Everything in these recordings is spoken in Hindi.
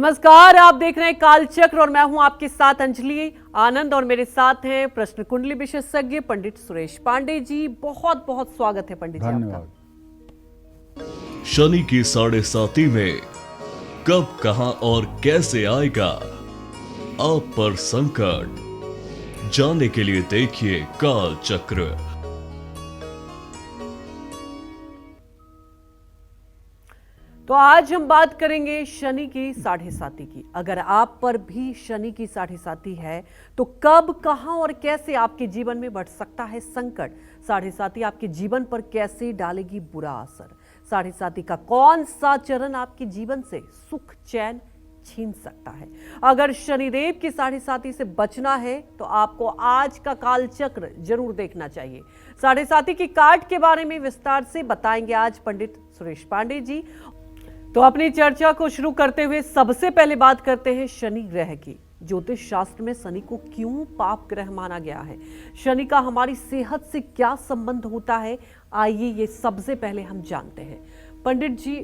नमस्कार, आप देख रहे हैं कालचक्र और मैं हूं आपके साथ अंजलि आनंद और मेरे साथ हैं प्रश्न कुंडली विशेषज्ञ पंडित सुरेश पांडे जी। बहुत बहुत स्वागत है पंडित जी आपका। शनि की 7.5 में कब, कहां और कैसे आएगा आप पर संकट, जानने के लिए देखिए कालचक्र। तो आज हम बात करेंगे शनि की 7.5 की। अगर आप पर भी शनि की 7.5 है तो कब, कहां और कैसे आपके जीवन में बढ़ सकता है संकट। 7.5 आपके जीवन पर कैसे डालेगी बुरा असर। 7.5 का कौन सा चरण आपके जीवन से सुख चैन छीन सकता है। अगर शनिदेव की 7.5 से बचना है तो आपको आज का कालचक्र जरूर देखना चाहिए। 7.5 की काट के बारे में विस्तार से बताएंगे आज पंडित सुरेश पांडे जी। तो अपनी चर्चा को शुरू करते हुए सबसे पहले बात करते हैं शनि ग्रह की। ज्योतिष शास्त्र में शनि को क्यों पाप ग्रह माना गया है, शनि का हमारी सेहत से क्या संबंध होता है, आइए ये सबसे पहले हम जानते हैं। पंडित जी,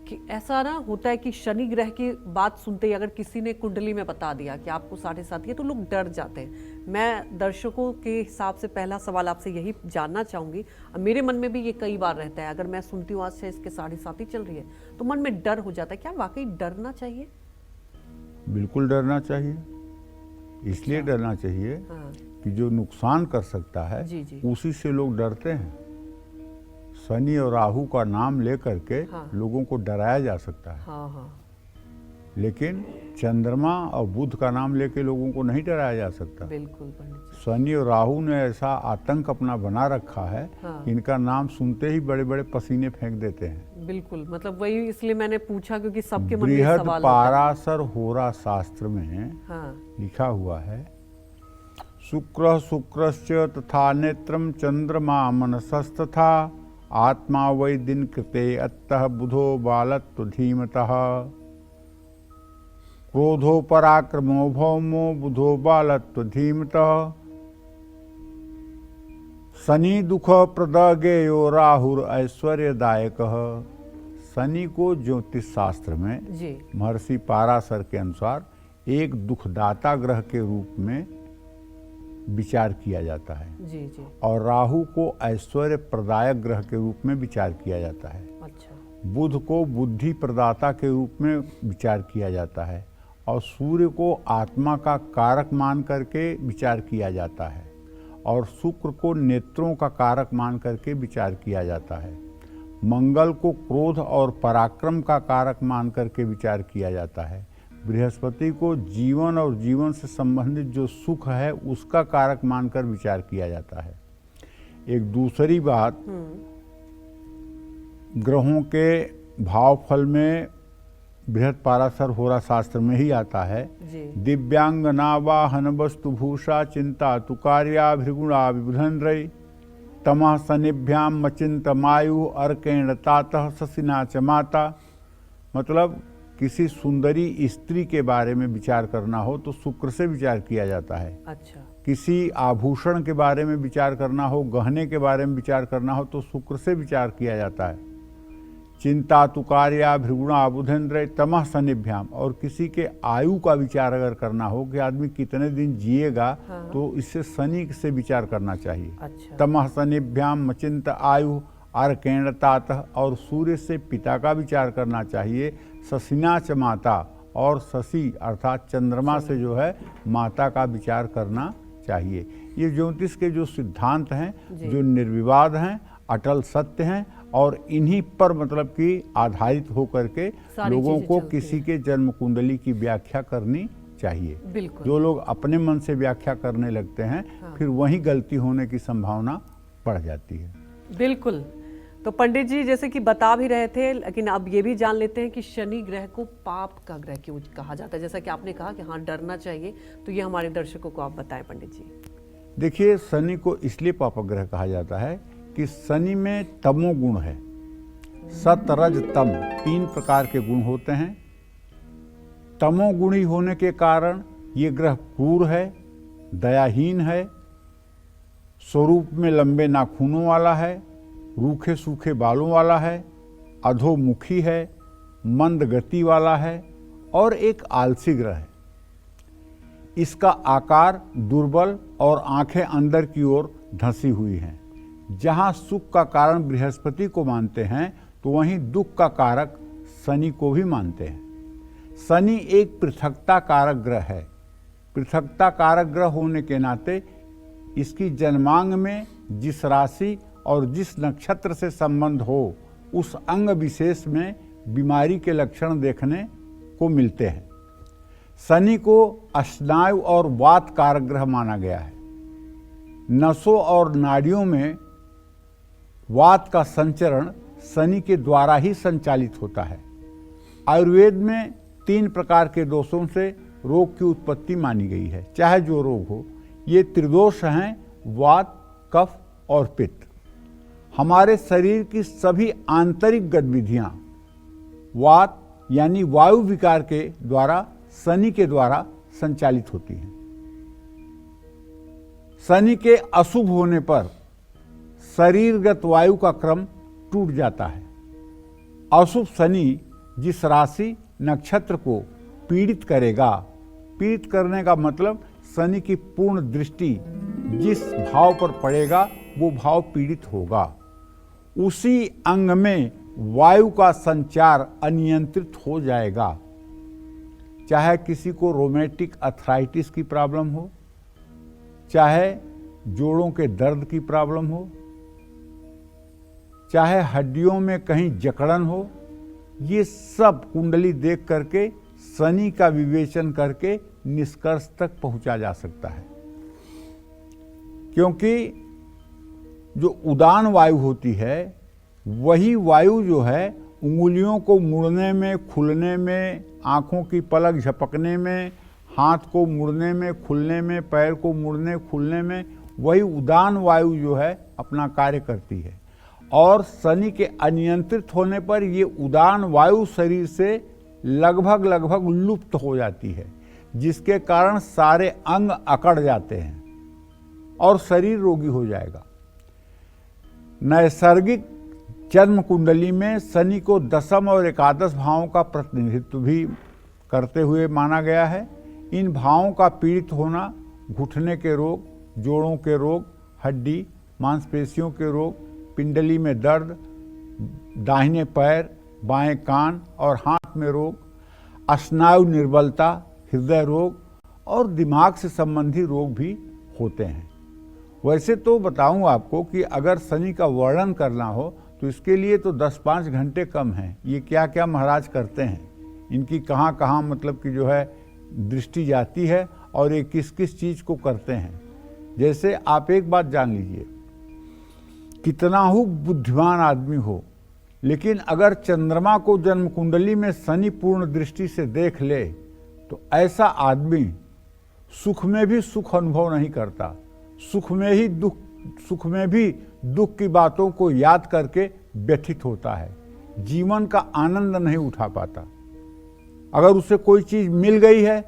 कि ऐसा ना होता है कि शनि ग्रह की बात सुनते ही अगर किसी ने कुंडली में बता दिया कि आपको 7.5 है तो लोग डर जाते हैं। मैं दर्शकों के हिसाब से पहला सवाल आपसे यही जानना चाहूंगी, मेरे मन में भी ये कई बार रहता है, अगर मैं सुनती हूँ आज से इसके 7.5 चल रही है तो मन में डर हो जाता है। क्या वाकई डरना चाहिए? बिल्कुल डरना चाहिए। इसलिए डरना चाहिए कि जो नुकसान कर सकता है उसी से लोग डरते हैं। शनि और राहु का नाम लेकर के लोगों को डराया जा सकता है, लेकिन चंद्रमा और बुध का नाम लेके लोगों को नहीं डराया जा सकता। बिल्कुल पंडित जी। शनि और राहु ने ऐसा आतंक अपना बना रखा है, इनका नाम सुनते ही बड़े बड़े पसीने फेंक देते हैं। बिल्कुल, मतलब वही इसलिए मैंने पूछा क्योंकि सबके मन में सवाल होता है। बृहद पाराशर होरा शास्त्र में लिखा हुआ है, शुक्र शुक्रश्च तथा नेत्रम चंद्रमा मनसस्तथा आत्मा वै दिन कृते अत्तः बुधो बालत्व धीमतः क्रोधो पराक्रमो भौमो बुधो बालत्व धीमतः शनि दुख प्रद गेयो राहुर ऐश्वर्यदायक। शनि को ज्योतिष शास्त्र में महर्षि पाराशर के अनुसार एक दुखदाता ग्रह के रूप में विचार किया जाता है और राहु को ऐश्वर्य प्रदायक ग्रह के रूप में विचार किया जाता है। अच्छा। बुध को बुद्धि प्रदाता के रूप में विचार किया जाता है और सूर्य को आत्मा का कारक मान करके विचार किया जाता है और शुक्र को नेत्रों का कारक मान करके विचार किया जाता है। मंगल को क्रोध और पराक्रम का कारक मान करके विचार किया जाता है। बृहस्पति को जीवन और जीवन से संबंधित जो सुख है उसका कारक मानकर विचार किया जाता है। एक दूसरी बात, ग्रहों के भावफल में बृहद पाराशर होरा शास्त्र में ही आता है, दिव्यांगना वाहन वस्तु भूषा चिंता तुकार्या भृगुणा विबुधन्द्रय तमः शनिभ्याम मचिंत मायु अर्केण तातः शशिना च माता। मतलब किसी सुंदरी स्त्री के बारे में विचार करना हो तो शुक्र से विचार किया जाता है। अच्छा। किसी आभूषण के बारे में विचार करना हो, गहने के बारे में विचार करना हो तो शुक्र से विचार किया जाता है। चिंता तुकार्या भृगुणा बुधेन्द्र तमः शनिभ्याम। और किसी के आयु का विचार अगर करना हो कि आदमी कितने दिन जिएगा, तो इससे शनि से विचार करना चाहिए। अच्छा। तमः शनिभ्याम मचिंत आयु अर्केण तातः। और सूर्य से पिता का विचार करना चाहिए। शशिना च माता, और शशि अर्थात चंद्रमा से जो है माता का विचार करना चाहिए। ये ज्योतिष के जो सिद्धांत हैं जो निर्विवाद हैं, अटल सत्य हैं और इन्हीं पर मतलब कि आधारित होकर के लोगों को किसी के जन्म कुंडली की व्याख्या करनी चाहिए। जो लोग अपने मन से व्याख्या करने लगते हैं फिर वहीं गलती होने की संभावना बढ़ जाती है। बिल्कुल। तो पंडित जी जैसे कि बता भी रहे थे, लेकिन अब ये भी जान लेते हैं कि शनि ग्रह को पाप का ग्रह क्यों कहा जाता है। जैसा कि आपने कहा कि हाँ डरना चाहिए, तो ये हमारे दर्शकों को आप बताएं पंडित जी। देखिए, शनि को इसलिए पाप ग्रह कहा जाता है कि शनि में तमोगुण है। सत रज तम 3 प्रकार के गुण होते हैं। तमोगुणी होने के कारण ये ग्रह क्रूर है, दयाहीन है, स्वरूप में लंबे नाखूनों वाला है, रूखे सूखे बालों वाला है, अधोमुखी है, मंद गति वाला है और एक आलसी ग्रह है। इसका आकार दुर्बल और आंखें अंदर की ओर धंसी हुई हैं। जहां सुख का कारण बृहस्पति को मानते हैं तो वहीं दुख का कारक शनि को भी मानते हैं। शनि एक पृथकता कारक ग्रह है। पृथकता कारक ग्रह होने के नाते इसकी जन्मांग में जिस राशि और जिस नक्षत्र से संबंध हो उस अंग विशेष में बीमारी के लक्षण देखने को मिलते हैं। शनि को स्नायु और वात कारक ग्रह माना गया है। नसों और नाड़ियों में वात का संचरण शनि के द्वारा ही संचालित होता है। आयुर्वेद में 3 प्रकार के दोषों से रोग की उत्पत्ति मानी गई है। चाहे जो रोग हो, ये त्रिदोष हैं, वात, कफ और पित्त। हमारे शरीर की सभी आंतरिक गतिविधियां वात यानी वायु विकार के द्वारा, शनि के द्वारा संचालित होती हैं। शनि के अशुभ होने पर शरीरगत वायु का क्रम टूट जाता है। अशुभ शनि जिस राशि नक्षत्र को पीड़ित करेगा, पीड़ित करने का मतलब शनि की पूर्ण दृष्टि जिस भाव पर पड़ेगा वो भाव पीड़ित होगा। उसी अंग में वायु का संचार अनियंत्रित हो जाएगा। चाहे किसी को रोमेटिक अर्थराइटिस की प्रॉब्लम हो, चाहे जोड़ों के दर्द की प्रॉब्लम हो, चाहे हड्डियों में कहीं जकड़न हो, ये सब कुंडली देख करके शनि का विवेचन करके निष्कर्ष तक पहुंचा जा सकता है। क्योंकि जो उदान वायु होती है वही वायु जो है उंगलियों को मुड़ने में, खुलने में, आंखों की पलक झपकने में, हाथ को मुड़ने में, खुलने में, पैर को मुड़ने खुलने में, वही उदान वायु जो है अपना कार्य करती है। और शनि के अनियंत्रित होने पर ये उदान वायु शरीर से लगभग लुप्त हो जाती है, जिसके कारण सारे अंग अकड़ जाते हैं और शरीर रोगी हो जाएगा। नैसर्गिक जन्म कुंडली में शनि को दशम और एकादश भावों का प्रतिनिधित्व भी करते हुए माना गया है। इन भावों का पीड़ित होना घुटने के रोग, जोड़ों के रोग, हड्डी मांसपेशियों के रोग, पिंडली में दर्द, दाहिने पैर, बाएं कान और हाथ में रोग, स्नायु निर्बलता, हृदय रोग और दिमाग से संबंधी रोग भी होते हैं। वैसे तो बताऊं आपको कि अगर शनि का वर्णन करना हो तो इसके लिए तो 10-5 घंटे कम हैं। ये क्या क्या महाराज करते हैं, इनकी कहाँ कहाँ मतलब कि जो है दृष्टि जाती है और ये किस किस चीज़ को करते हैं। जैसे आप एक बात जान लीजिए, कितना ही बुद्धिमान आदमी हो, लेकिन अगर चंद्रमा को जन्म कुंडली में शनि पूर्ण दृष्टि से देख ले तो ऐसा आदमी सुख में भी सुख अनुभव नहीं करता, सुख में भी दुख की बातों को याद करके व्यथित होता है, जीवन का आनंद नहीं उठा पाता। अगर उसे कोई चीज मिल गई है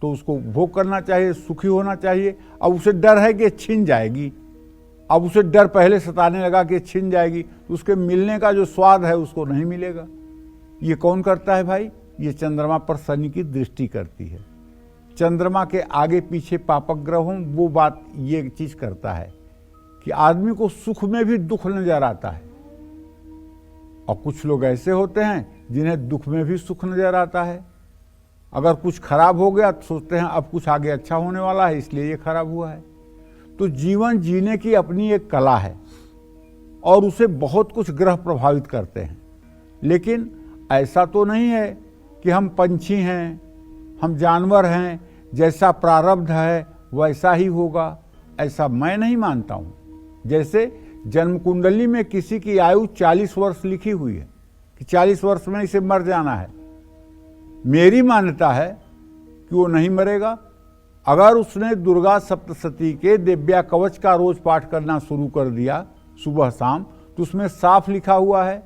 तो उसको भोग करना चाहिए, सुखी होना चाहिए। अब उसे डर है कि छीन जाएगी, अब उसे डर पहले सताने लगा कि छीन जाएगी, तो उसके मिलने का जो स्वाद है उसको नहीं मिलेगा। ये कौन करता है भाई? ये चंद्रमा पर शनि की दृष्टि करती है। चंद्रमा के आगे पीछे पापक ग्रह हों, वो बात ये चीज करता है कि आदमी को सुख में भी दुख नजर आता है। और कुछ लोग ऐसे होते हैं जिन्हें दुख में भी सुख नजर आता है। अगर कुछ खराब हो गया तो सोचते हैं अब कुछ आगे अच्छा होने वाला है, इसलिए ये खराब हुआ है। तो जीवन जीने की अपनी एक कला है और उसे बहुत कुछ ग्रह प्रभावित करते हैं। लेकिन ऐसा तो नहीं है कि हम पंछी हैं, हम जानवर हैं, जैसा प्रारब्ध है वैसा ही होगा, ऐसा मैं नहीं मानता हूं। जैसे जन्म कुंडली में किसी की आयु 40 वर्ष लिखी हुई है कि 40 वर्ष में इसे मर जाना है, मेरी मान्यता है कि वो नहीं मरेगा। अगर उसने दुर्गा सप्तशती के दिव्या कवच का रोज पाठ करना शुरू कर दिया सुबह शाम, तो उसमें साफ लिखा हुआ है,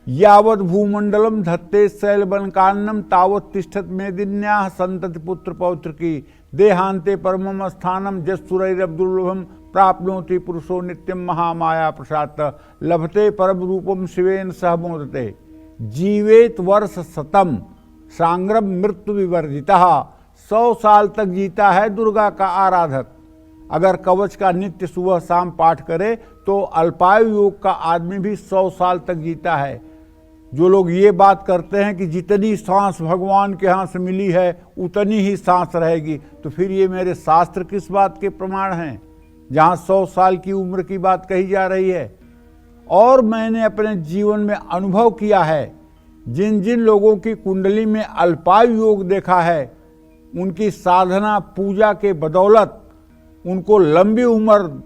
यावत भूमंडलम धत्ते शैलबनकान्नम तावत तिष्ठत मेदिन्याः संतति पुत्र पौत्र की देहांते परमम स्थानम जसुरैरब्दुर्लभम प्राप्नोति पुरुषो नित्यम महामाया प्रसाद लभते परम रूपम शिवेन सह मोदते जीवेत वर्ष शतम सांग्रम मृत्यु विवर्जिता, 100 साल तक जीता है दुर्गा का आराधक। अगर कवच का नित्य सुबह शाम पाठ करे तो अल्पायु योग का आदमी भी 100 साल तक जीता है। जो लोग ये बात करते हैं कि जितनी सांस भगवान के यहाँ से मिली है उतनी ही सांस रहेगी, तो फिर ये मेरे शास्त्र किस बात के प्रमाण हैं जहाँ 100 साल की उम्र की बात कही जा रही है। और मैंने अपने जीवन में अनुभव किया है, जिन जिन लोगों की कुंडली में अल्पायु योग देखा है, उनकी साधना पूजा के बदौलत उनको लंबी उम्र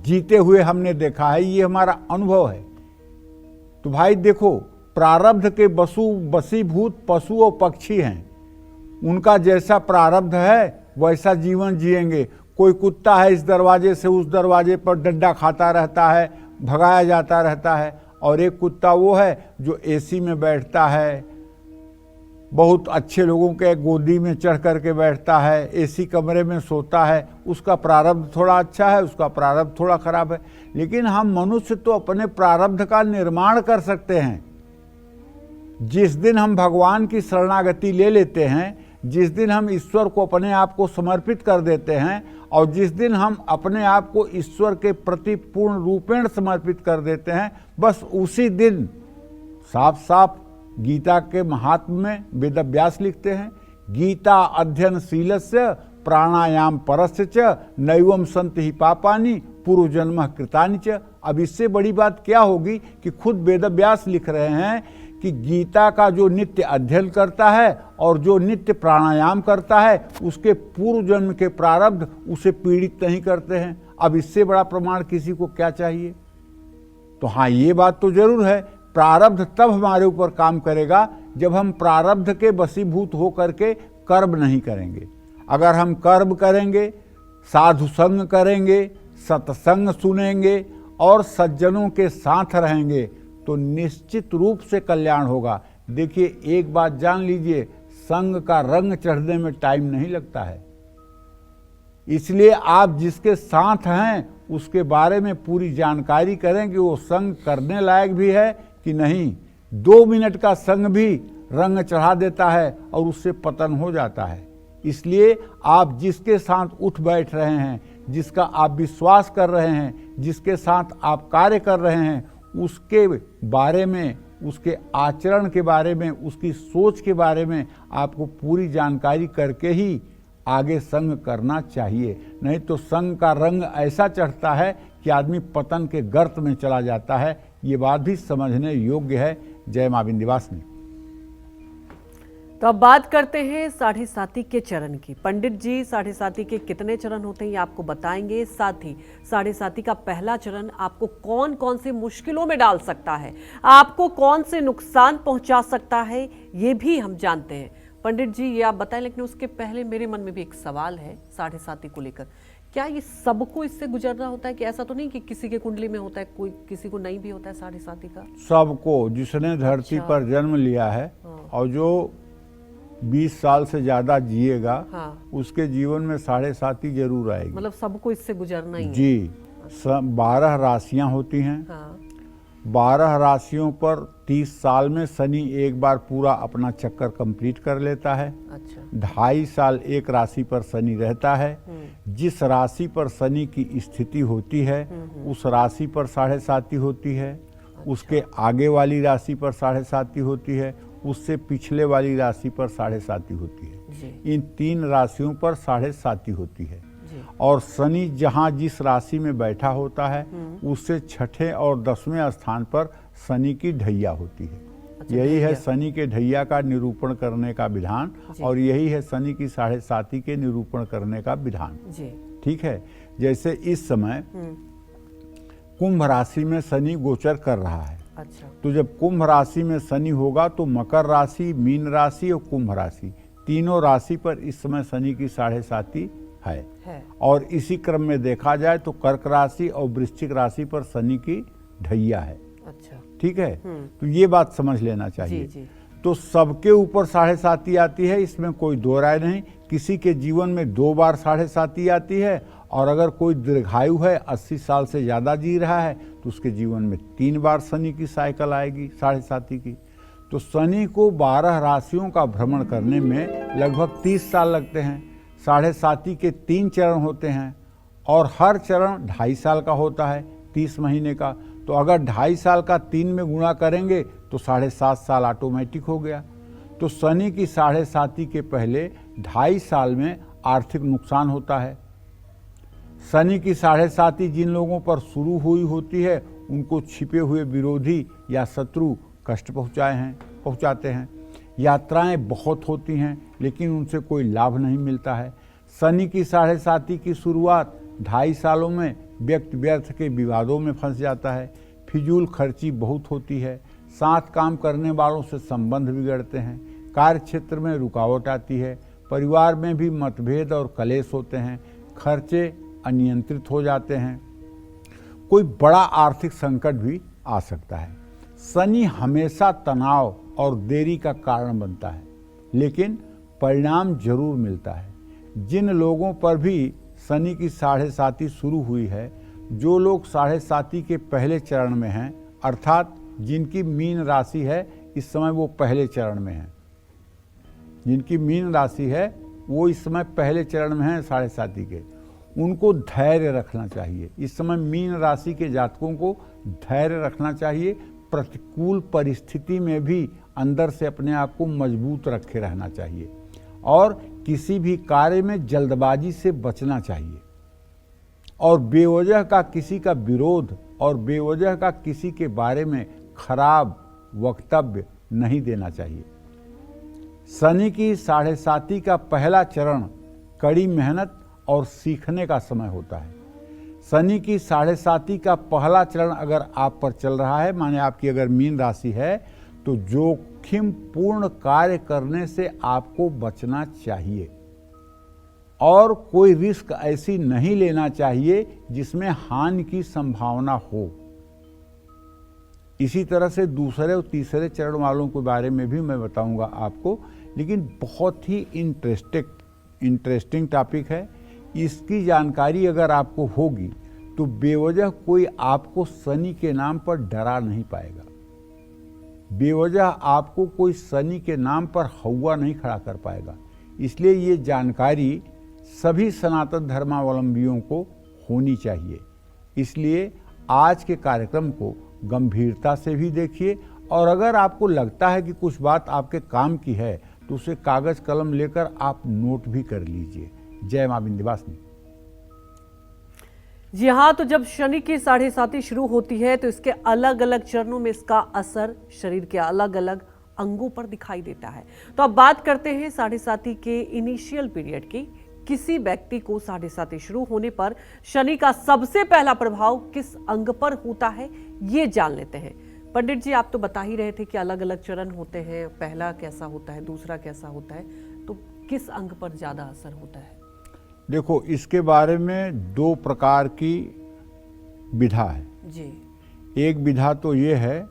जीते हुए हमने देखा है। ये हमारा अनुभव है। तो भाई देखो, प्रारब्ध के बसीभूत पशु और पक्षी हैं, उनका जैसा प्रारब्ध है वैसा जीवन जिएंगे। कोई कुत्ता है इस दरवाजे से उस दरवाजे पर डंडा खाता रहता है, भगाया जाता रहता है, और एक कुत्ता वो है जो एसी में बैठता है, बहुत अच्छे लोगों के गोदी में चढ़ करके बैठता है, एसी कमरे में सोता है। उसका प्रारब्ध थोड़ा अच्छा है, उसका प्रारब्ध थोड़ा खराब है। लेकिन हम मनुष्य तो अपने प्रारब्ध का निर्माण कर सकते हैं। जिस दिन हम भगवान की शरणागति ले लेते हैं, जिस दिन हम ईश्वर को अपने आप को समर्पित कर देते हैं, और जिस दिन हम अपने आप को ईश्वर के प्रति पूर्ण रूपेण समर्पित कर देते हैं, बस उसी दिन साफ साफ गीता के महात्म में वेदव्यास लिखते हैं, गीता अध्ययन शीलस्य प्राणायाम परस्य च नैवम संत ही पापानि पूर्व जन्म कृतानि च। अब इससे बड़ी बात क्या होगी कि खुद वेदव्यास लिख रहे हैं कि गीता का जो नित्य अध्ययन करता है और जो नित्य प्राणायाम करता है, उसके पूर्व जन्म के प्रारब्ध उसे पीड़ित नहीं करते हैं। अब इससे बड़ा प्रमाण किसी को क्या चाहिए। तो हाँ, ये बात तो जरूर है, प्रारब्ध तब हमारे ऊपर काम करेगा जब हम प्रारब्ध के वशीभूत होकर के कर्म नहीं करेंगे। अगर हम कर्म करेंगे, साधु संग करेंगे, सत्संग सुनेंगे और सज्जनों के साथ रहेंगे, तो निश्चित रूप से कल्याण होगा। देखिए, एक बात जान लीजिए, संग का रंग चढ़ने में टाइम नहीं लगता है। इसलिए आप जिसके साथ हैं उसके बारे में पूरी जानकारी करें कि वो संग करने लायक भी है कि नहीं। 2 मिनट का संग भी रंग चढ़ा देता है और उससे पतन हो जाता है। इसलिए आप जिसके साथ उठ बैठ रहे हैं, जिसका आप विश्वास कर रहे हैं, जिसके साथ आप कार्य कर रहे हैं, उसके बारे में, उसके आचरण के बारे में, उसकी सोच के बारे में आपको पूरी जानकारी करके ही आगे संग करना चाहिए। नहीं तो संग का रंग ऐसा चढ़ता है कि आदमी पतन के गर्त में चला जाता है। ये बात भी समझने योग्य है। जय मां विंध्यवासिनी। तो अब बात करते हैं साढ़े साती के चरण की। पंडित जी साढ़े साती के कितने चरण होते हैं ये आपको बताएंगे। साथ ही साढ़े साती का पहला चरण आपको कौन कौन से मुश्किलों में डाल सकता है, आपको कौन से नुकसान पहुंचा सकता है, ये भी हम जानते हैं। पंडित जी ये आप बताएं, लेकिन उसके पहले मेरे मन में भी एक सवाल है साढ़े साती को लेकर। क्या ये सबको इससे गुजरना होता है कि ऐसा तो नहीं कि किसी के कुंडली में होता है, कोई किसी को नहीं भी होता है साढ़े साती का? सबको, जिसने धरती पर जन्म लिया है और जो 20 साल से ज्यादा जिएगा, उसके जीवन में साढ़े साती जरूर आएगी। मतलब सबको इससे गुजरना ही है। जी, 12 राशियां होती हैं। 12 राशियों पर 30 साल में शनि एक बार पूरा अपना चक्कर कंप्लीट कर लेता है। अच्छा। 2.5 साल एक राशि पर शनि रहता है। जिस राशि पर शनि की स्थिति होती है उस राशि पर साढ़े साती होती है। अच्छा। उसके आगे वाली राशि पर साढ़े साती होती है, उससे पिछले वाली राशि पर साढ़े साती होती है। इन 3 राशियों पर साढ़े साती होती है। और शनि जहाँ जिस राशि में बैठा होता है उससे 6ठे और 10वें स्थान पर शनि की ढैया होती है। अच्छा, यही है शनि के ढैया का निरूपण करने का विधान, और यही है शनि की साढ़े साती के निरूपण करने का विधान। ठीक है। जैसे इस समय कुंभ राशि में शनि गोचर कर रहा है। अच्छा। तो जब कुंभ राशि में शनि होगा तो मकर राशि, मीन राशि और कुंभ राशि, तीनों राशि पर इस समय शनि की साढ़े साती है। और इसी क्रम में देखा जाए तो कर्क राशि और वृश्चिक राशि पर शनि की ढैया है। अच्छा। ठीक है। तो ये बात समझ लेना चाहिए। जी। तो सबके ऊपर साढ़े साती आती है, इसमें कोई दो राय नहीं। किसी के जीवन में 2 बार साढ़े साती आती है, और अगर कोई दीर्घायु है, 80 साल से ज़्यादा जी रहा है, तो उसके जीवन में 3 बार शनि की साइकिल आएगी साढ़े साती की। तो शनि को 12 राशियों का भ्रमण करने में लगभग 30 साल लगते हैं। 7.5 के 3 चरण होते हैं और हर चरण 2.5 साल का होता है, 30 महीने का। तो अगर 2.5 साल का 3 में गुणा करेंगे तो 7.5 साल ऑटोमेटिक हो गया। तो शनि की 7.5 के पहले 2.5 साल में आर्थिक नुकसान होता है। शनि की 7.5 जिन लोगों पर शुरू हुई होती है उनको छिपे हुए विरोधी या शत्रु कष्ट पहुंचाते हैं। यात्राएं बहुत होती हैं लेकिन उनसे कोई लाभ नहीं मिलता है। शनि की 7.5 की शुरुआत 2.5 सालों में व्यक्ति व्यर्थ के विवादों में फंस जाता है। फिजूल खर्ची बहुत होती है। साथ काम करने वालों से संबंध बिगड़ते हैं। कार्य क्षेत्र में रुकावट आती है। परिवार में भी मतभेद और कलेश होते हैं। खर्चे अनियंत्रित हो जाते हैं। कोई बड़ा आर्थिक संकट भी आ सकता है। शनि हमेशा तनाव और देरी का कारण बनता है लेकिन परिणाम जरूर मिलता है। जिन लोगों पर भी शनि की 7.5 शुरू हुई है, जो लोग 7.5 के पहले चरण में हैं, अर्थात जिनकी मीन राशि है इस समय वो पहले चरण में है, जिनकी मीन राशि है वो इस समय पहले चरण में है 7.5 के, उनको धैर्य रखना चाहिए। इस समय मीन राशि के जातकों को धैर्य रखना चाहिए। प्रतिकूल परिस्थिति में भी अंदर से अपने आप को मजबूत रखे रहना चाहिए और किसी भी कार्य में जल्दबाजी से बचना चाहिए और बेवजह का किसी का विरोध और बेवजह का किसी के बारे में खराब वक्तव्य नहीं देना चाहिए। शनि की 7.5 का पहला चरण कड़ी मेहनत और सीखने का समय होता है। शनि की 7.5 का पहला चरण अगर आप पर चल रहा है, माने आपकी अगर मीन राशि है, तो जोखिम पूर्ण कार्य करने से आपको बचना चाहिए और कोई रिस्क ऐसी नहीं लेना चाहिए जिसमें हानि की संभावना हो। इसी तरह से दूसरे और तीसरे चरण वालों के बारे में भी मैं बताऊंगा आपको, लेकिन बहुत ही इंटरेस्टिंग टॉपिक है। इसकी जानकारी अगर आपको होगी तो बेवजह कोई आपको शनि के नाम पर डरा नहीं पाएगा। बेवजह आपको कोई शनि के नाम पर हौवा नहीं खड़ा कर पाएगा। इसलिए ये जानकारी सभी सनातन धर्मावलंबियों को होनी चाहिए। इसलिए आज के कार्यक्रम को गंभीरता से भी देखिए और अगर आपको लगता है कि कुछ बात आपके काम की है तो उसे कागज कलम लेकर आप नोट भी कर लीजिए। जय मां विंध्यवासिनी। जी हाँ, तो जब शनि की 7.5 शुरू होती है तो इसके अलग अलग चरणों में इसका असर शरीर के अलग अलग अंगों पर दिखाई देता है। तो अब बात करते हैं 7.5 के इनिशियल पीरियड की। किसी व्यक्ति को 7.5 शुरू होने पर शनि का सबसे पहला प्रभाव किस अंग पर होता है, ये जान लेते हैं। पंडित जी, आप तो बता ही रहे थे कि अलग अलग चरण होते हैं, पहला कैसा होता है, दूसरा कैसा होता है, तो किस अंग पर ज्यादा असर होता है? देखो, इसके बारे में 2 प्रकार की विधा है जी। एक विधा तो ये है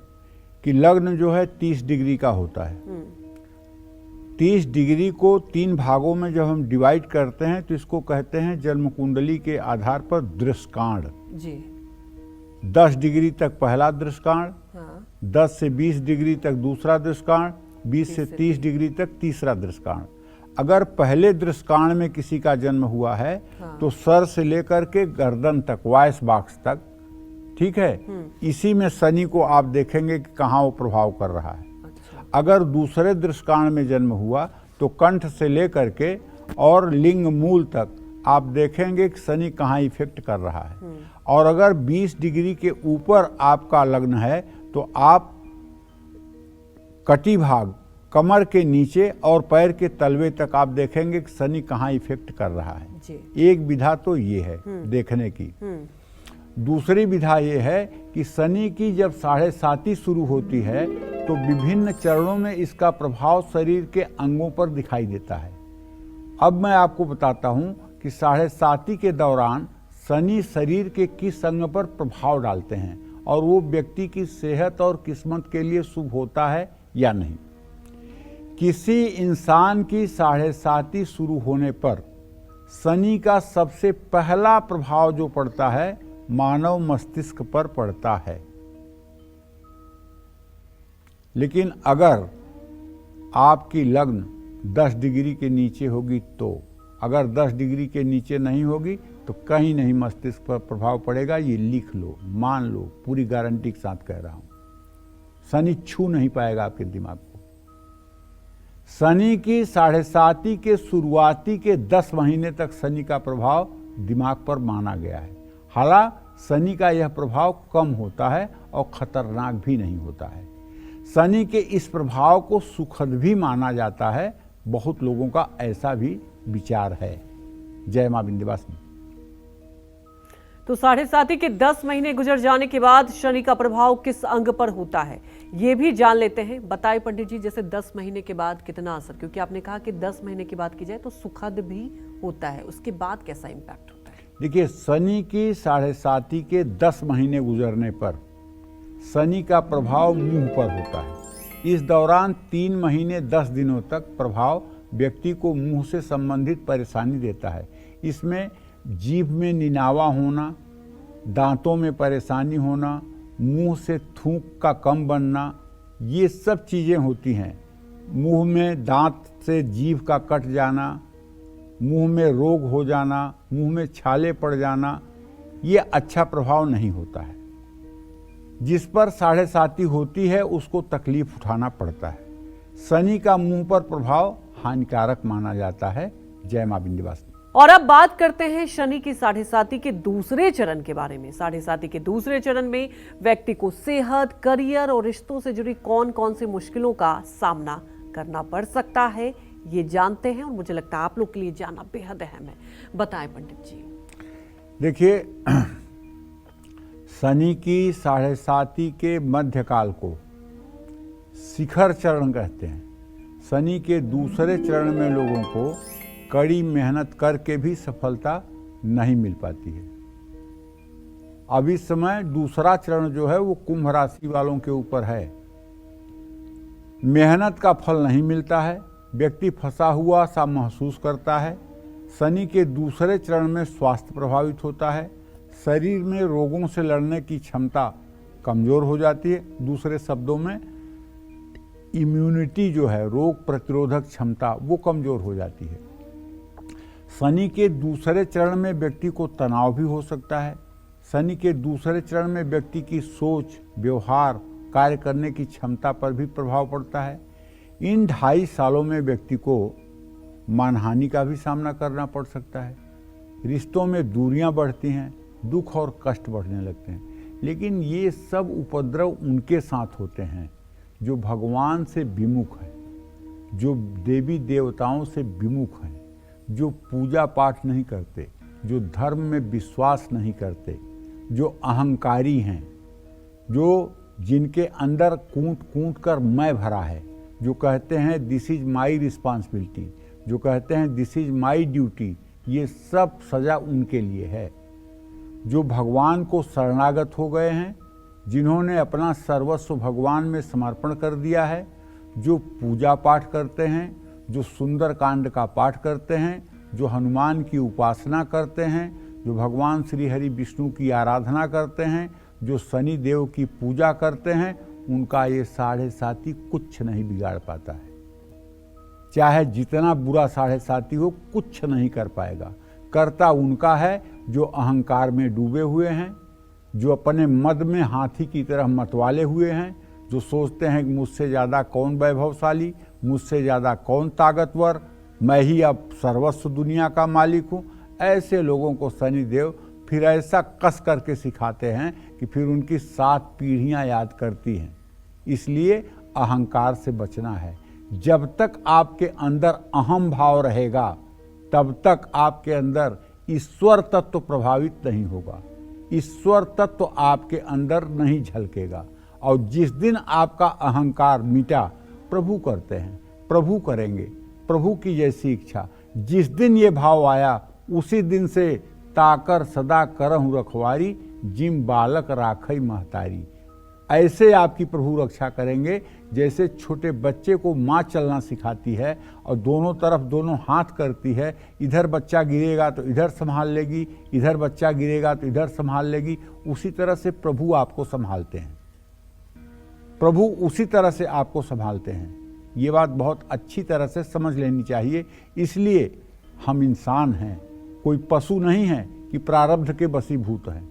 कि लग्न जो है 30 डिग्री का होता है। 30 डिग्री को 3 भागों में जब हम डिवाइड करते हैं तो इसको कहते हैं जन्म कुंडली के आधार पर दृष्कांड जी। 10 डिग्री तक पहला दृष्कांड, हाँ। 10 से 20 डिग्री तक दूसरा दृष्कांड, 20 से 30 डिग्री तक तीसरा दृष्कांड। अगर पहले दृष्कांड में किसी का जन्म हुआ है, हाँ। तो सर से लेकर के गर्दन तक, वॉइस बॉक्स तक, ठीक है, इसी में शनि को आप देखेंगे कि कहाँ वो प्रभाव कर रहा है। अच्छा। अगर दूसरे दृष्कांड में जन्म हुआ तो कंठ से लेकर के और लिंग मूल तक आप देखेंगे कि शनि कहाँ इफेक्ट कर रहा है। और अगर 20 डिग्री के ऊपर आपका लग्न है तो आप कटी भाग, कमर के नीचे और पैर के तलवे तक आप देखेंगे कि शनि कहाँ इफेक्ट कर रहा है जी। एक विधा तो ये है देखने की। दूसरी विधा ये है कि शनि की जब 7.5 शुरू होती है तो विभिन्न चरणों में इसका प्रभाव शरीर के अंगों पर दिखाई देता है। अब मैं आपको बताता हूं कि 7.5 के दौरान शनि शरीर के किस अंग पर प्रभाव डालते हैं और वो व्यक्ति की सेहत और किस्मत के लिए शुभ होता है या नहीं। किसी इंसान की 7.5 शुरू होने पर शनि का सबसे पहला प्रभाव जो पड़ता है मानव मस्तिष्क पर पड़ता है। लेकिन अगर आपकी लग्न 10 डिग्री के नीचे होगी तो, अगर 10 डिग्री के नीचे नहीं होगी तो कहीं नहीं मस्तिष्क पर प्रभाव पड़ेगा। ये लिख लो, मान लो, पूरी गारंटी के साथ कह रहा हूं। शनि छू नहीं पाएगा आपके दिमाग को। शनि की 7.5 के शुरुआती के 10 महीने तक शनि का प्रभाव दिमाग पर माना गया है। हालांकि शनि का यह प्रभाव कम होता है और खतरनाक भी नहीं होता है। शनि के इस प्रभाव को सुखद भी माना जाता है। बहुत लोगों का ऐसा भी विचार है। जय मां विंध्यवासिनी। तो 7.5 के 10 महीने गुजर जाने के बाद शनि का प्रभाव किस अंग पर होता है ये भी जान लेते हैं। बताइए पंडित जी, जैसे 10 महीने के बाद कितना असर, क्योंकि आपने कहा कि 10 महीने के बाद की जाए तो सुखद भी होता है, उसके बाद कैसा इंपैक्ट होता है? देखिए, शनि की 7.5 के 10 महीने गुजरने पर शनि का प्रभाव मुंह पर होता है। इस दौरान 3 महीने 10 दिनों तक प्रभाव व्यक्ति को मुंह से संबंधित परेशानी देता है। इसमें जीभ में निनावा होना, दांतों में परेशानी होना, मुंह से थूक का कम बनना, ये सब चीज़ें होती हैं। मुंह में दांत से जीभ का कट जाना, मुंह में रोग हो जाना, मुंह में छाले पड़ जाना, ये अच्छा प्रभाव नहीं होता है। जिस पर 7.5 होती है उसको तकलीफ उठाना पड़ता है। शनि का मुंह पर प्रभाव हानिकारक माना जाता है। जय मां विंध्यवासिनी। और अब बात करते हैं शनि की 7.5 के दूसरे चरण के बारे में। 7.5 के दूसरे चरण में व्यक्ति को सेहत, करियर और रिश्तों से जुड़ी कौन कौन सी मुश्किलों का सामना करना पड़ सकता है, ये जानते हैं और मुझे लगता है आप लोग के लिए जानना बेहद अहम है। बताएं पंडित जी। देखिए, शनि की 7.5 के मध्यकाल को शिखर चरण कहते हैं। शनि के दूसरे चरण में लोगों को कड़ी मेहनत करके भी सफलता नहीं मिल पाती है। अब इस समय दूसरा चरण जो है वो कुंभ राशि वालों के ऊपर है। मेहनत का फल नहीं मिलता है, व्यक्ति फंसा हुआ सा महसूस करता है। शनि के दूसरे चरण में स्वास्थ्य प्रभावित होता है। शरीर में रोगों से लड़ने की क्षमता कमजोर हो जाती है। दूसरे शब्दों में इम्यूनिटी जो है, रोग प्रतिरोधक क्षमता, वो कमजोर हो जाती है। शनि के दूसरे चरण में व्यक्ति को तनाव भी हो सकता है। शनि के दूसरे चरण में व्यक्ति की सोच, व्यवहार, कार्य करने की क्षमता पर भी प्रभाव पड़ता है। इन 2.5 सालों में व्यक्ति को मानहानि का भी सामना करना पड़ सकता है। रिश्तों में दूरियां बढ़ती हैं, दुख और कष्ट बढ़ने लगते हैं। लेकिन ये सब उपद्रव उनके साथ होते हैं जो भगवान से विमुख हैं, जो देवी देवताओं से विमुख हैं, जो पूजा पाठ नहीं करते, जो धर्म में विश्वास नहीं करते, जो अहंकारी हैं, जो जिनके अंदर कूट कूट कर मैं भरा है, जो कहते हैं दिस इज माई रिस्पॉन्सिबिलिटी, जो कहते हैं दिस इज माई ड्यूटी, ये सब सजा उनके लिए है। जो भगवान को शरणागत हो गए हैं, जिन्होंने अपना सर्वस्व भगवान में समर्पण कर दिया है, जो पूजा पाठ करते हैं, जो सुंदर कांड का पाठ करते हैं, जो हनुमान की उपासना करते हैं, जो भगवान श्री हरि विष्णु की आराधना करते हैं, जो शनि देव की पूजा करते हैं, उनका ये 7.5 कुछ नहीं बिगाड़ पाता है। चाहे जितना बुरा 7.5 हो, कुछ नहीं कर पाएगा। कर्ता उनका है जो अहंकार में डूबे हुए हैं, जो अपने मद में हाथी की तरह मतवाले हुए हैं, जो सोचते हैं कि मुझसे ज़्यादा कौन वैभवशाली, मुझसे ज़्यादा कौन ताकतवर, मैं ही अब सर्वस्व दुनिया का मालिक हूँ। ऐसे लोगों को शनिदेव फिर ऐसा कस करके सिखाते हैं कि फिर उनकी 7 पीढ़ियाँ याद करती हैं। इसलिए अहंकार से बचना है। जब तक आपके अंदर अहम भाव रहेगा, तब तक आपके अंदर ईश्वर तत्व प्रभावित नहीं होगा, ईश्वर तत्व आपके अंदर नहीं झलकेगा। और जिस दिन आपका अहंकार मिटा, प्रभु करते हैं, प्रभु करेंगे, प्रभु की जैसी इच्छा, जिस दिन ये भाव आया उसी दिन से ताकर सदा करहु रखवारी, जिम बालक राखई महतारी। ऐसे आपकी प्रभु रक्षा करेंगे जैसे छोटे बच्चे को माँ चलना सिखाती है और दोनों तरफ दोनों हाथ करती है। इधर बच्चा गिरेगा तो इधर संभाल लेगी, इधर बच्चा गिरेगा तो इधर संभाल लेगी। उसी तरह से प्रभु आपको संभालते हैं। प्रभु उसी तरह से आपको संभालते हैं। ये बात बहुत अच्छी तरह से समझ लेनी चाहिए। इसलिए हम इंसान हैं, कोई पशु नहीं है कि प्रारब्ध के वशीभूत हैं।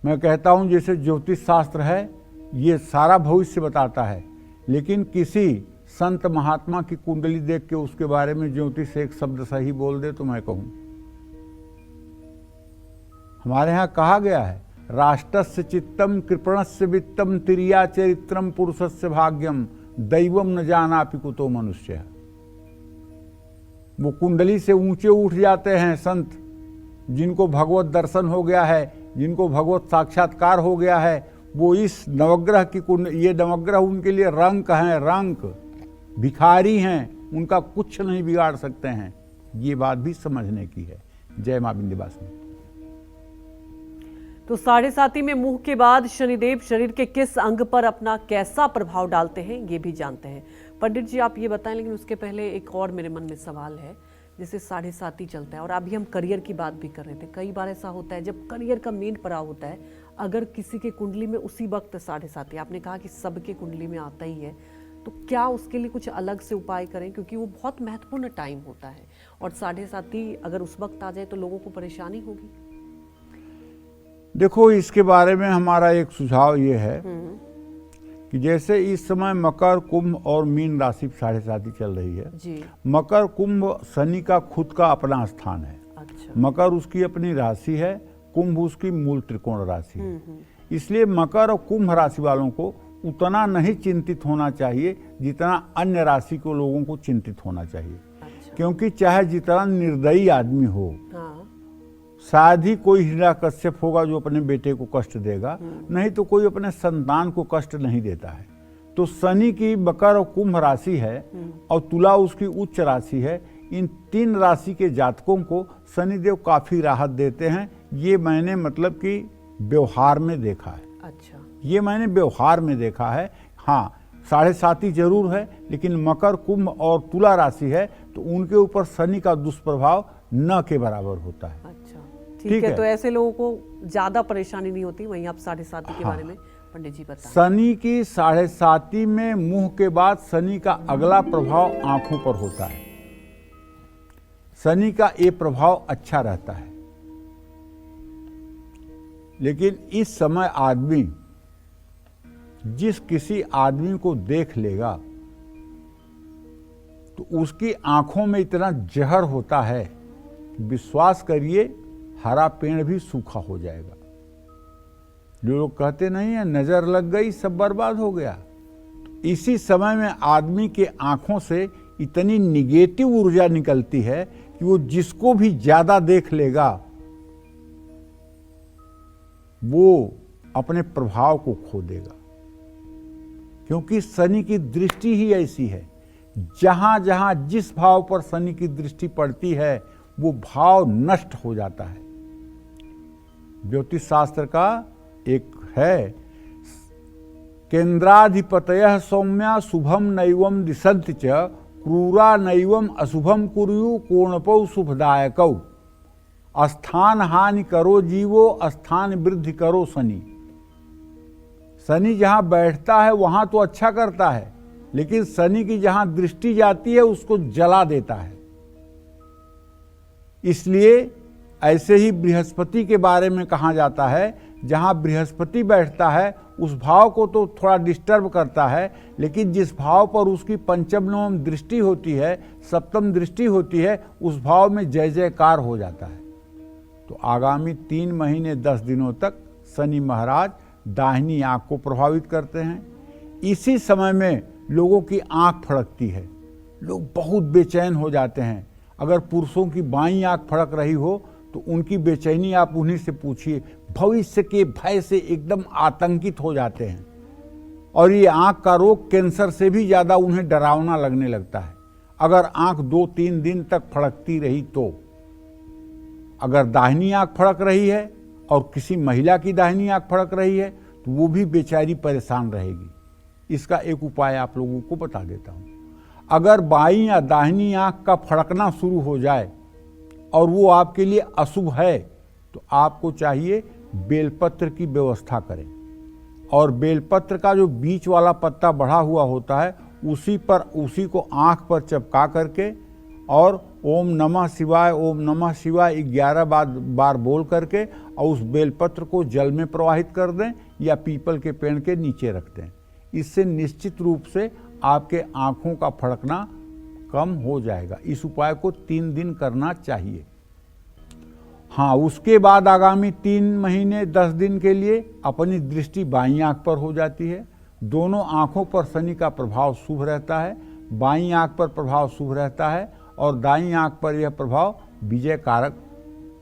मैं कहता हूं जैसे ज्योतिष शास्त्र है, ये सारा भविष्य बताता है, लेकिन किसी संत महात्मा की कुंडली देख के उसके बारे में ज्योतिष एक शब्द सही बोल दे तो मैं कहूं। हमारे यहां कहा गया है, राष्ट्रस्य चित्तम कृपणस्य वित्तम तिरिया चरित्रम पुरुषस्य भाग्यम दैवम न जानापि कुतो मनुष्य। वो कुंडली से ऊंचे उठ जाते हैं संत, जिनको भगवत दर्शन हो गया है, जिनको भगवत साक्षात्कार हो गया है, वो इस नवग्रह की ये नवग्रह उनके लिए रंक हैं, रंक भिखारी हैं, उनका कुछ नहीं बिगाड़ सकते हैं। ये बात भी समझने की है। जय मां विंध्यवासिनी। तो 7.5 में मुंह के बाद शनिदेव शरीर के किस अंग पर अपना कैसा प्रभाव डालते हैं, ये भी जानते हैं। पंडित जी आप ये बताएं, लेकिन उसके पहले एक और मेरे मन में सवाल है। जैसे 7.5 चलता है और अभी हम करियर की बात भी कर रहे थे, कई बार ऐसा होता है जब करियर का मेन पड़ाव होता है, अगर किसी के कुंडली में उसी वक्त 7.5, आपने कहा कि सबके कुंडली में आता ही है, तो क्या उसके लिए कुछ अलग से उपाय करें, क्योंकि वो बहुत महत्वपूर्ण टाइम होता है और 7.5 अगर उस वक्त आ जाए तो लोगों को परेशानी होगी। देखो, इसके बारे में हमारा एक सुझाव ये है कि जैसे इस समय मकर, कुंभ और मीन राशि 7.5 चल रही है जी। मकर कुंभ शनि का खुद का अपना स्थान है। अच्छा। मकर उसकी अपनी राशि है, कुंभ उसकी मूल त्रिकोण राशि है। इसलिए मकर और कुंभ राशि वालों को उतना नहीं चिंतित होना चाहिए जितना अन्य राशि को लोगों को चिंतित होना चाहिए। अच्छा। क्योंकि चाहे जितना निर्दयी आदमी हो, हाँ। शायद ही कोई हिरण्यकश्यप होगा जो अपने बेटे को कष्ट देगा, नहीं तो कोई अपने संतान को कष्ट नहीं देता है। तो शनि की मकर और कुंभ राशि है और तुला उसकी उच्च राशि है। इन 3 राशि के जातकों को शनिदेव काफी राहत देते हैं। ये मैंने मतलब कि व्यवहार में देखा है। अच्छा। ये मैंने व्यवहार में देखा है। हाँ, 7.5 जरूर है, लेकिन मकर, कुंभ और तुला राशि है तो उनके ऊपर शनि का दुष्प्रभाव न के बराबर होता है। अच्छा, ठीक है। तो ऐसे लोगों को ज्यादा परेशानी नहीं होती। वहीं आप 7.5 के बारे में पंडित जी बताएं। शनि की 7.5 में मुंह के बाद शनि का अगला प्रभाव आंखों पर होता है। शनि का ये प्रभाव अच्छा रहता है, लेकिन इस समय आदमी जिस किसी आदमी को देख लेगा तो उसकी आंखों में इतना जहर होता है कि विश्वास करिए हरा पेड़ भी सूखा हो जाएगा। जो लोग कहते नहीं है नजर लग गई सब बर्बाद हो गया, तो इसी समय में आदमी के आंखों से इतनी निगेटिव ऊर्जा निकलती है कि वो जिसको भी ज्यादा देख लेगा वो अपने प्रभाव को खो देगा। क्योंकि शनि की दृष्टि ही ऐसी है, जहां जहां जिस भाव पर शनि की दृष्टि पड़ती है वो भाव नष्ट हो जाता है। ज्योतिष शास्त्र का एक है, केंद्राधिपतयः सौम्या शुभम नैवम दिशन्ति च क्रूरा नैवम अशुभम कुर्यु कोणपौ शुभदायकौ। स्थान हानि करो जीवो, स्थान वृद्धि करो शनि। शनि जहां बैठता है वहां तो अच्छा करता है, लेकिन शनि की जहां दृष्टि जाती है उसको जला देता है। इसलिए ऐसे ही बृहस्पति के बारे में कहा जाता है, जहां बृहस्पति बैठता है उस भाव को तो थोड़ा डिस्टर्ब करता है, लेकिन जिस भाव पर उसकी पंचम नवम दृष्टि होती है, सप्तम दृष्टि होती है, उस भाव में जय जयकार हो जाता है। तो आगामी 3 महीने 10 दिनों तक शनि महाराज दाहिनी आंख को प्रभावित करते हैं। इसी समय में लोगों की आंख फड़कती है, लोग बहुत बेचैन हो जाते हैं। अगर पुरुषों की बाईं आंख फड़क रही हो तो उनकी बेचैनी आप उन्हीं से पूछिए, भविष्य के भय से एकदम आतंकित हो जाते हैं। और ये आंख का रोग कैंसर से भी ज्यादा उन्हें डरावना लगने लगता है अगर आंख 2-3 दिन तक फड़कती रही तो। अगर दाहिनी आंख फड़क रही है और किसी महिला की दाहिनी आंख फड़क रही है तो वो भी बेचारी परेशान रहेगी। इसका एक उपाय आप लोगों को बता देता हूं। अगर बाईं या दाहिनी आंख का फड़कना शुरू हो जाए और वो आपके लिए अशुभ है तो आपको चाहिए बेलपत्र की व्यवस्था करें। और बेलपत्र का जो बीच वाला पत्ता बढ़ा हुआ होता है उसी को आँख पर चिपका करके और ओम नमः शिवाय 11 बार बोल करके और उस बेलपत्र को जल में प्रवाहित कर दें या पीपल के पेड़ के नीचे रख दें। इससे निश्चित रूप से आपके आँखों का फड़कना कम हो जाएगा। इस उपाय को 3 दिन करना चाहिए। हाँ, उसके बाद आगामी 3 महीने 10 दिन के लिए अपनी दृष्टि बाईं आंख पर हो जाती है। दोनों आंखों पर शनि का प्रभाव शुभ रहता है। बाईं आंख पर प्रभाव शुभ रहता है और दाईं आंख पर यह प्रभाव विजय कारक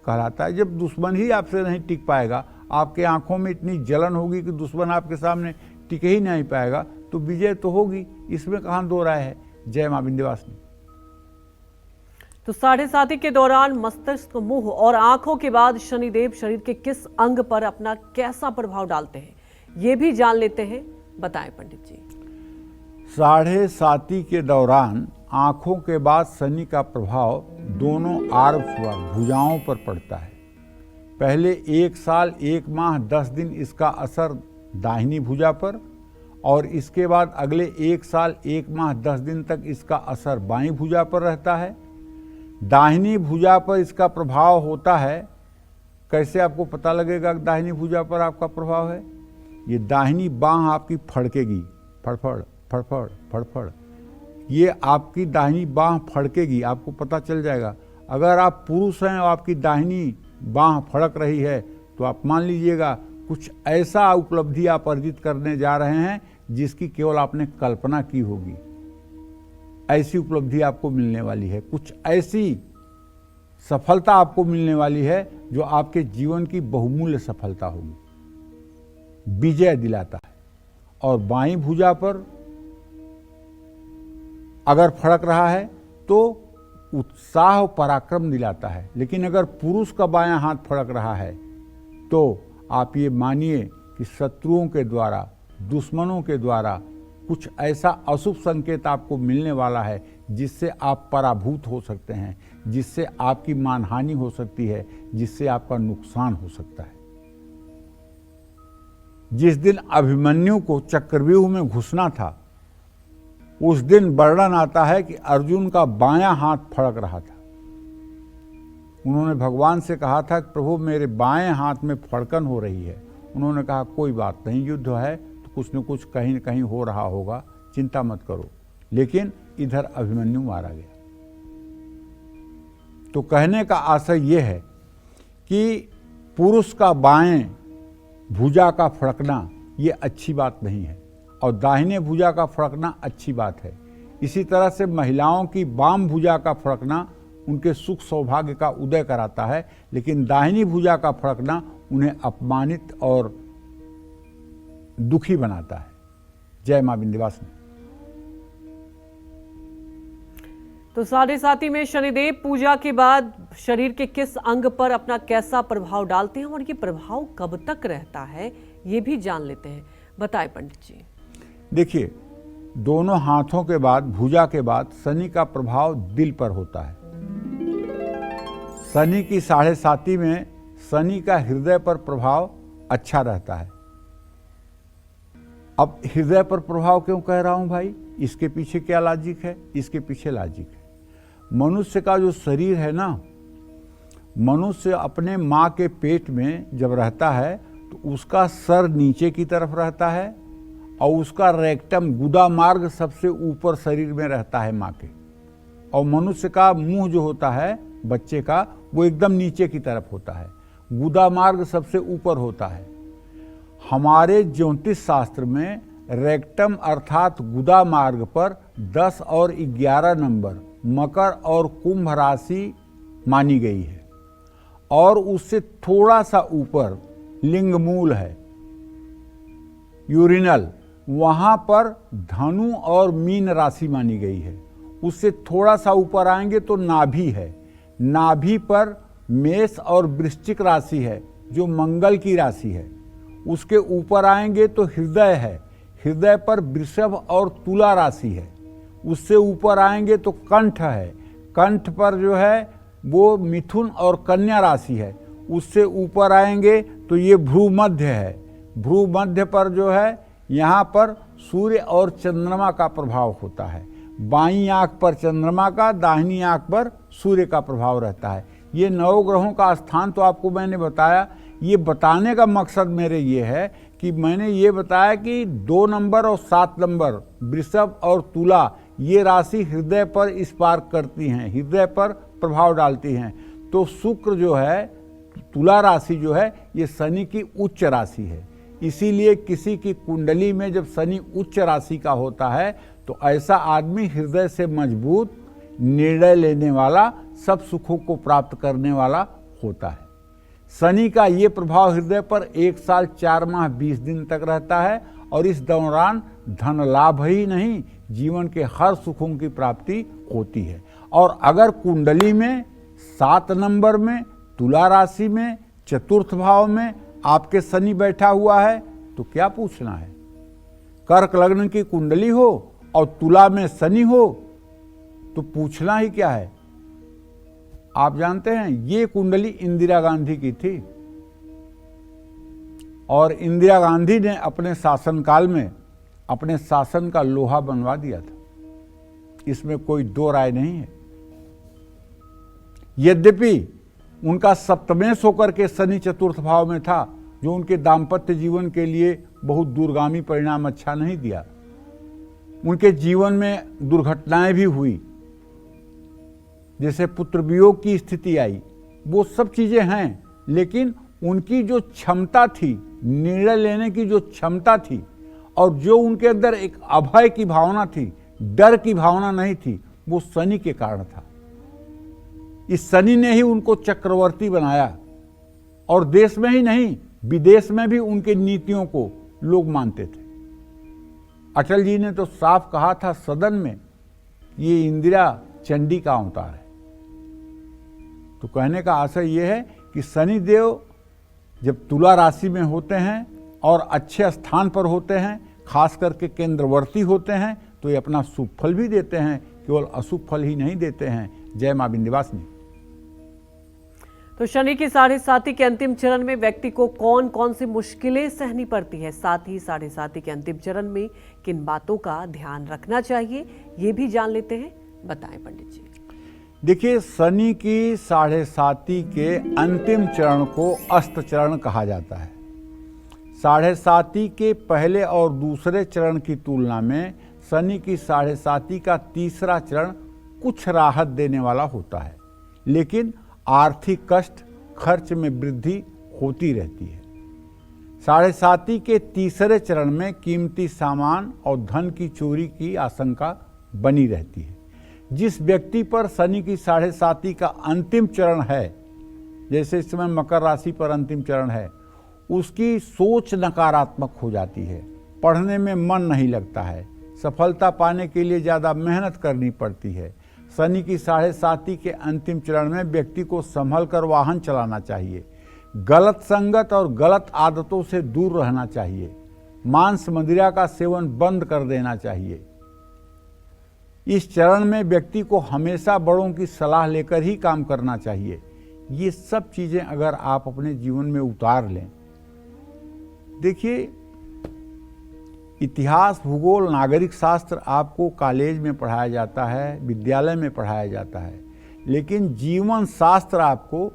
कहलाता है। जब दुश्मन ही आपसे नहीं टिक पाएगा, आपके आंखों में इतनी जलन होगी कि दुश्मन आपके सामने टिक ही नहीं पाएगा, तो विजय तो होगी, इसमें कहाँ दो राय है। जय मां विंध्यवासिनी। तो 7.5 के दौरान मस्तिष्क, मुंह और आंखों के बाद शनिदेव शरीर के किस अंग पर अपना कैसा प्रभाव डालते हैं, ये भी जान लेते हैं। बताएं पंडित जी। 7.5 के दौरान आंखों के बाद शनि का प्रभाव दोनों भुजाओं पर पड़ता है। पहले 1 साल 1 माह 10 दिन इसका असर दाहिनी भुजा पर और इसके बाद अगले 1 साल 1 माह 10 दिन तक इसका असर बाईं भुजा पर रहता है। दाहिनी भुजा पर इसका प्रभाव होता है। कैसे आपको पता लगेगा कि दाहिनी भुजा पर आपका प्रभाव है? ये दाहिनी बांह आपकी फड़केगी, फड़फड़ फड़फड़ फड़फड़, ये आपकी दाहिनी बांह फड़केगी, आपको पता चल जाएगा। अगर आप पुरुष हैं और आपकी दाहिनी बांह फड़क रही है तो आप मान लीजिएगा कुछ ऐसा उपलब्धि आप अर्जित करने जा रहे हैं जिसकी केवल आपने कल्पना की होगी। ऐसी उपलब्धि आपको मिलने वाली है, कुछ ऐसी सफलता आपको मिलने वाली है जो आपके जीवन की बहुमूल्य सफलता होगी, विजय दिलाता है। और बाईं भुजा पर अगर फड़क रहा है तो उत्साह और पराक्रम दिलाता है। लेकिन अगर पुरुष का बायां हाथ फड़क रहा है तो आप ये मानिए कि शत्रुओं के द्वारा, दुश्मनों के द्वारा कुछ ऐसा अशुभ संकेत आपको मिलने वाला है जिससे आप पराभूत हो सकते हैं, जिससे आपकी मानहानि हो सकती है, जिससे आपका नुकसान हो सकता है। जिस दिन अभिमन्यु को चक्रव्यूह में घुसना था उस दिन वर्णन आता है कि अर्जुन का बायां हाथ फड़क रहा था। उन्होंने भगवान से कहा था कि प्रभु मेरे बाएं हाथ में फड़कन हो रही है। उन्होंने कहा कोई बात नहीं, युद्ध है तो कुछ न कुछ कहीं न कहीं हो रहा होगा, चिंता मत करो। लेकिन इधर अभिमन्यु मारा गया। तो कहने का आशय यह है कि पुरुष का बाएं भुजा का फड़कना ये अच्छी बात नहीं है और दाहिने भुजा का फड़कना अच्छी बात है। इसी तरह से महिलाओं की वाम भुजा का फड़कना उनके सुख सौभाग्य का उदय कराता है, लेकिन दाहिनी भुजा का फड़कना उन्हें अपमानित और दुखी बनाता है। जय मां विंध्यवासिनी। तो 7.5 में शनिदेव पूजा के बाद शरीर के किस अंग पर अपना कैसा प्रभाव डालते हैं और ये प्रभाव कब तक रहता है, ये भी जान लेते हैं। बताएं पंडित जी। देखिए, दोनों हाथों के बाद, भुजा के बाद शनि का प्रभाव दिल पर होता है। शनि की 7.5 में शनि का हृदय पर प्रभाव अच्छा रहता है। अब हृदय पर प्रभाव क्यों कह रहा हूं भाई? इसके पीछे क्या लॉजिक है? इसके पीछे लॉजिक है, मनुष्य का जो शरीर है ना, मनुष्य अपने माँ के पेट में जब रहता है तो उसका सर नीचे की तरफ रहता है और उसका रेक्टम, गुदा मार्ग सबसे ऊपर शरीर में रहता है माँ के। और मनुष्य का मुंह जो होता है बच्चे का, वो एकदम नीचे की तरफ होता है, गुदा मार्ग सबसे ऊपर होता है। हमारे ज्योतिष शास्त्र में रेक्टम अर्थात गुदा मार्ग पर 10 और 11 नंबर मकर और कुंभ राशि मानी गई है और उससे थोड़ा सा ऊपर लिंगमूल है, यूरिनल, वहां पर धनु और मीन राशि मानी गई है। उससे थोड़ा सा ऊपर आएंगे तो नाभि है, नाभि पर मेष और वृश्चिक राशि है जो मंगल की राशि है। उसके ऊपर आएंगे तो हृदय है, हृदय पर वृषभ और तुला राशि है। उससे ऊपर आएंगे तो कंठ है, कंठ पर जो है वो मिथुन और कन्या राशि है। उससे ऊपर आएंगे तो ये भ्रूमध्य है, भ्रू मध्य पर जो है यहाँ पर सूर्य और चंद्रमा का प्रभाव होता है। बाईं आंख पर चंद्रमा का, दाहिनी आंख पर सूर्य का प्रभाव रहता है। ये 9 ग्रहों का स्थान तो आपको मैंने बताया। ये बताने का मकसद मेरे ये है कि मैंने ये बताया कि 2 नंबर और 7 नंबर वृषभ और तुला ये राशि हृदय पर स्पार्क करती हैं, हृदय पर प्रभाव डालती हैं। तो शुक्र जो है, तुला राशि जो है, ये शनि की उच्च राशि है। इसीलिए किसी की कुंडली में जब शनि उच्च राशि का होता है तो ऐसा आदमी हृदय से मजबूत, निर्णय लेने वाला, सब सुखों को प्राप्त करने वाला होता है। शनि का ये प्रभाव हृदय पर 1 साल 4 माह 20 दिन तक रहता है और इस दौरान धन लाभ ही नहीं, जीवन के हर सुखों की प्राप्ति होती है। और अगर कुंडली में 7 नंबर में, तुला राशि में, चतुर्थ भाव में आपके शनि बैठा हुआ है तो क्या पूछना है। कर्क लग्न की कुंडली हो और तुला में शनि हो तो पूछना ही क्या है। आप जानते हैं ये कुंडली इंदिरा गांधी की थी और इंदिरा गांधी ने अपने शासनकाल में अपने शासन का लोहा बनवा दिया था, इसमें कोई 2 राय नहीं है। यद्यपि उनका सप्तमेश होकर के शनि चतुर्थ भाव में था, जो उनके दाम्पत्य जीवन के लिए बहुत दूरगामी परिणाम अच्छा नहीं दिया। उनके जीवन में दुर्घटनाएं भी हुई, जैसे पुत्र वियोग की स्थिति आई, वो सब चीजें हैं। लेकिन उनकी जो क्षमता थी, निर्णय लेने की जो क्षमता थी और जो उनके अंदर एक अभय की भावना थी, डर की भावना नहीं थी, वो शनि के कारण था। इस शनि ने ही उनको चक्रवर्ती बनाया और देश में ही नहीं, विदेश में भी उनके नीतियों को लोग मानते थे। अटल जी ने तो साफ कहा था सदन में, ये इंदिरा चंडी का अवतार है। तो कहने का आशय यह है कि शनि देव जब तुला राशि में होते हैं और अच्छे स्थान पर होते हैं, खास करके केंद्रवर्ती होते हैं, तो ये अपना शुभ फल भी देते हैं, केवल अशुभ फल ही नहीं देते हैं। जय मां विंध्यवासिनी। तो शनि की 7.5 के अंतिम चरण में व्यक्ति को कौन कौन सी मुश्किलें सहनी पड़ती है, साथ ही 7.5 के अंतिम चरण में किन बातों का ध्यान रखना चाहिए, ये भी जान लेते हैं। बताएं पंडित जी। देखिए, शनि की 7.5 के अंतिम चरण को अस्त चरण कहा जाता है। 7.5 के पहले और दूसरे चरण की तुलना में शनि की 7.5 का तीसरा चरण कुछ राहत देने वाला होता है, लेकिन आर्थिक कष्ट, खर्च में वृद्धि होती रहती है। 7.5 के तीसरे चरण में कीमती सामान और धन की चोरी की आशंका बनी रहती है। जिस व्यक्ति पर शनि की 7.5 का अंतिम चरण है, जैसे इस समय मकर राशि पर अंतिम चरण है, उसकी सोच नकारात्मक हो जाती है, पढ़ने में मन नहीं लगता है, सफलता पाने के लिए ज़्यादा मेहनत करनी पड़ती है। शनि की 7.5 के अंतिम चरण में व्यक्ति को संभल कर वाहन चलाना चाहिए, गलत संगत और गलत आदतों से दूर रहना चाहिए, मांस मदिरा का सेवन बंद कर देना चाहिए। इस चरण में व्यक्ति को हमेशा बड़ों की सलाह लेकर ही काम करना चाहिए। ये सब चीज़ें अगर आप अपने जीवन में उतार लें, देखिए, इतिहास, भूगोल, नागरिक शास्त्र आपको कॉलेज में पढ़ाया जाता है, विद्यालय में पढ़ाया जाता है, लेकिन जीवन शास्त्र आपको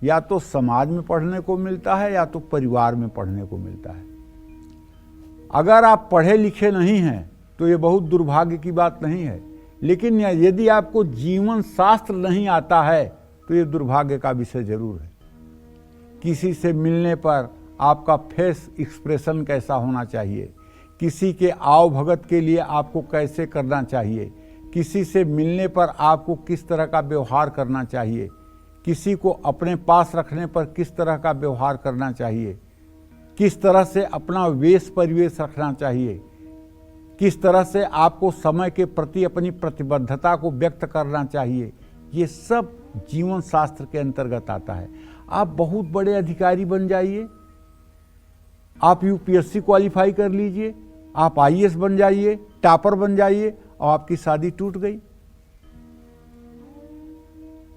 या तो समाज में पढ़ने को मिलता है या तो परिवार में पढ़ने को मिलता है। अगर आप पढ़े लिखे नहीं हैं तो ये बहुत दुर्भाग्य की बात नहीं है, लेकिन यदि आपको जीवन शास्त्र नहीं आता है तो ये दुर्भाग्य का विषय जरूर है। किसी से मिलने पर आपका फेस एक्सप्रेशन कैसा होना चाहिए, किसी के आव भगत के लिए आपको कैसे करना चाहिए, किसी से मिलने पर आपको किस तरह का व्यवहार करना चाहिए, किसी को अपने पास रखने पर किस तरह का व्यवहार करना चाहिए, किस तरह से अपना वेश परिवेश रखना चाहिए, किस तरह से आपको समय के प्रति अपनी प्रतिबद्धता को व्यक्त करना चाहिए, ये सब जीवन शास्त्र के अंतर्गत आता है। आप बहुत बड़े अधिकारी बन जाइए, आप यूपीएससी क्वालिफाई कर लीजिए, आप आईएएस बन जाइए, टॉपर बन जाइए और आपकी शादी टूट गई,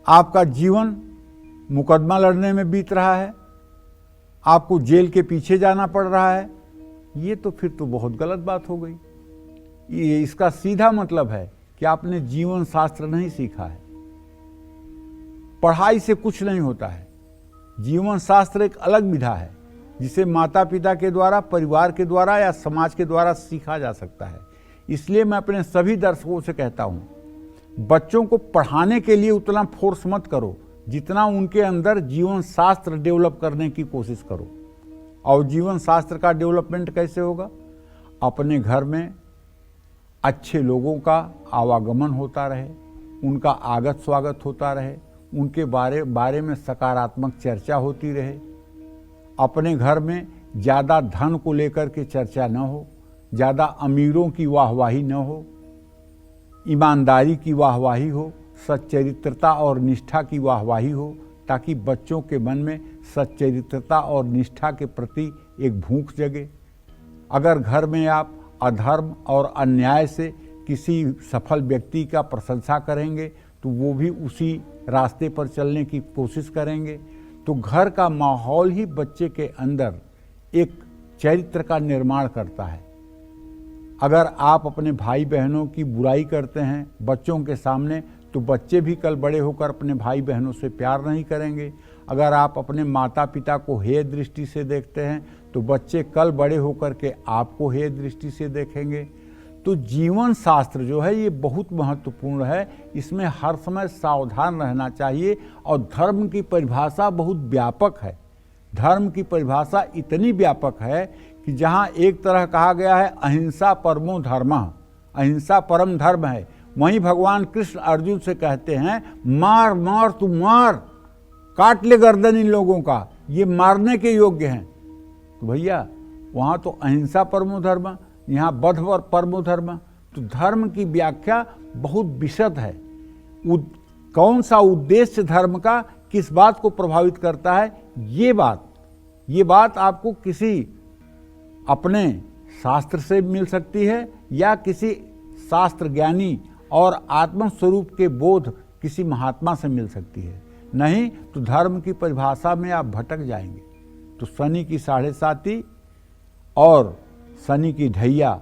आपका जीवन मुकदमा लड़ने में बीत रहा है, आपको जेल के पीछे जाना पड़ रहा है, ये तो फिर तो बहुत गलत बात हो गई। ये इसका सीधा मतलब है कि आपने जीवन शास्त्र नहीं सीखा है। पढ़ाई से कुछ नहीं होता है। जीवन शास्त्र एक अलग विधा है जिसे माता पिता के द्वारा, परिवार के द्वारा या समाज के द्वारा सीखा जा सकता है। इसलिए मैं अपने सभी दर्शकों से कहता हूं, बच्चों को पढ़ाने के लिए उतना फोर्स मत करो जितना उनके अंदर जीवन शास्त्र डेवलप करने की कोशिश करो। और जीवन शास्त्र का डेवलपमेंट कैसे होगा? अपने घर में अच्छे लोगों का आवागमन होता रहे, उनका आगत स्वागत होता रहे, उनके बारे में सकारात्मक चर्चा होती रहे। अपने घर में ज़्यादा धन को लेकर के चर्चा न हो, ज़्यादा अमीरों की वाहवाही न हो, ईमानदारी की वाहवाही हो, सच्चरित्रता और निष्ठा की वाहवाही हो, ताकि बच्चों के मन में सच्चरित्रता और निष्ठा के प्रति एक भूख जगे। अगर घर में आप अधर्म और अन्याय से किसी सफल व्यक्ति का प्रशंसा करेंगे तो वो भी उसी रास्ते पर चलने की कोशिश करेंगे। तो घर का माहौल ही बच्चे के अंदर एक चरित्र का निर्माण करता है। अगर आप अपने भाई बहनों की बुराई करते हैं बच्चों के सामने, तो बच्चे भी कल बड़े होकर अपने भाई बहनों से प्यार नहीं करेंगे। अगर आप अपने माता पिता को हेय दृष्टि से देखते हैं तो बच्चे कल बड़े होकर के आपको हेय दृष्टि से देखेंगे। तो जीवन शास्त्र जो है ये बहुत महत्वपूर्ण है, इसमें हर समय सावधान रहना चाहिए। और धर्म की परिभाषा बहुत व्यापक है। धर्म की परिभाषा इतनी व्यापक है कि जहाँ एक तरह कहा गया है अहिंसा परमो धर्मः, अहिंसा परम धर्म है, वहीं भगवान कृष्ण अर्जुन से कहते हैं मार मार तू मार, काट ले गर्दन इन लोगों का, ये मारने के योग्य हैं। तो भैया वहाँ तो अहिंसा परमो धर्म, यहाँ बध परमो धर्म। तो धर्म की व्याख्या बहुत विशद है। कौन सा उद्देश्य धर्म का किस बात को प्रभावित करता है, ये बात आपको किसी अपने शास्त्र से मिल सकती है या किसी शास्त्र ज्ञानी और आत्मस्वरूप के बोध किसी महात्मा से मिल सकती है। नहीं तो धर्म की परिभाषा में आप भटक जाएंगे। तो शनि की 7.5 और शनि की ढैया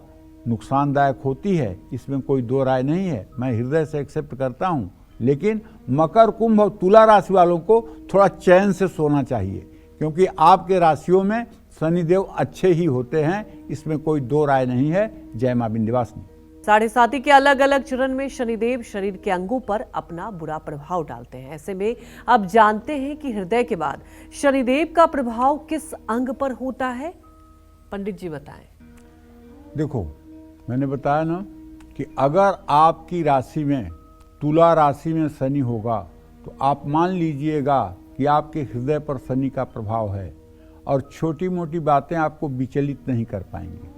नुकसानदायक होती है, इसमें कोई दो राय नहीं है, मैं हृदय से एक्सेप्ट करता हूँ। लेकिन मकर, कुंभ और तुला राशि वालों को थोड़ा चैन से सोना चाहिए, क्योंकि आपके राशियों में शनिदेव अच्छे ही होते हैं, इसमें कोई दो राय नहीं है। जय मां विंध्यवासिनी। 7.5 के अलग अलग चरण में शनिदेव शरीर के अंगों पर अपना बुरा प्रभाव डालते हैं। ऐसे में अब जानते हैं कि हृदय के बाद शनिदेव का प्रभाव किस अंग पर होता है। पंडित जी बताएं। देखो, मैंने बताया ना कि अगर आपकी राशि में तुला राशि में शनि होगा तो आप मान लीजिएगा कि आपके हृदय पर शनि का प्रभाव है और छोटी मोटी बातें आपको विचलित नहीं कर पाएंगी।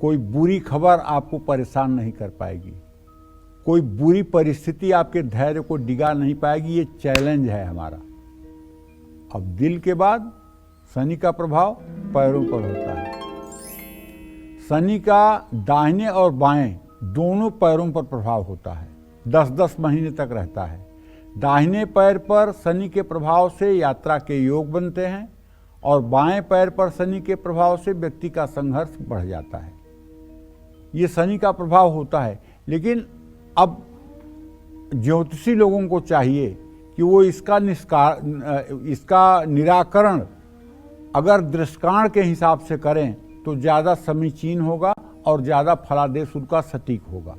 कोई बुरी खबर आपको परेशान नहीं कर पाएगी। कोई बुरी परिस्थिति आपके धैर्य को डिगा नहीं पाएगी। ये चैलेंज है हमारा। अब दिल के बाद शनि का प्रभाव पैरों पर होता है। शनि का दाहिने और बाएं दोनों पैरों पर प्रभाव होता है, 10-10 महीने तक रहता है। दाहिने पैर पर शनि के प्रभाव से यात्रा के योग बनते हैं और बाएं पैर पर शनि के प्रभाव से व्यक्ति का संघर्ष बढ़ जाता है। ये शनि का प्रभाव होता है। लेकिन अब ज्योतिषी लोगों को चाहिए कि वो इसका निराकरण अगर दृष्टांत के हिसाब से करें तो ज़्यादा समीचीन होगा और ज़्यादा फलादेश उनका सटीक होगा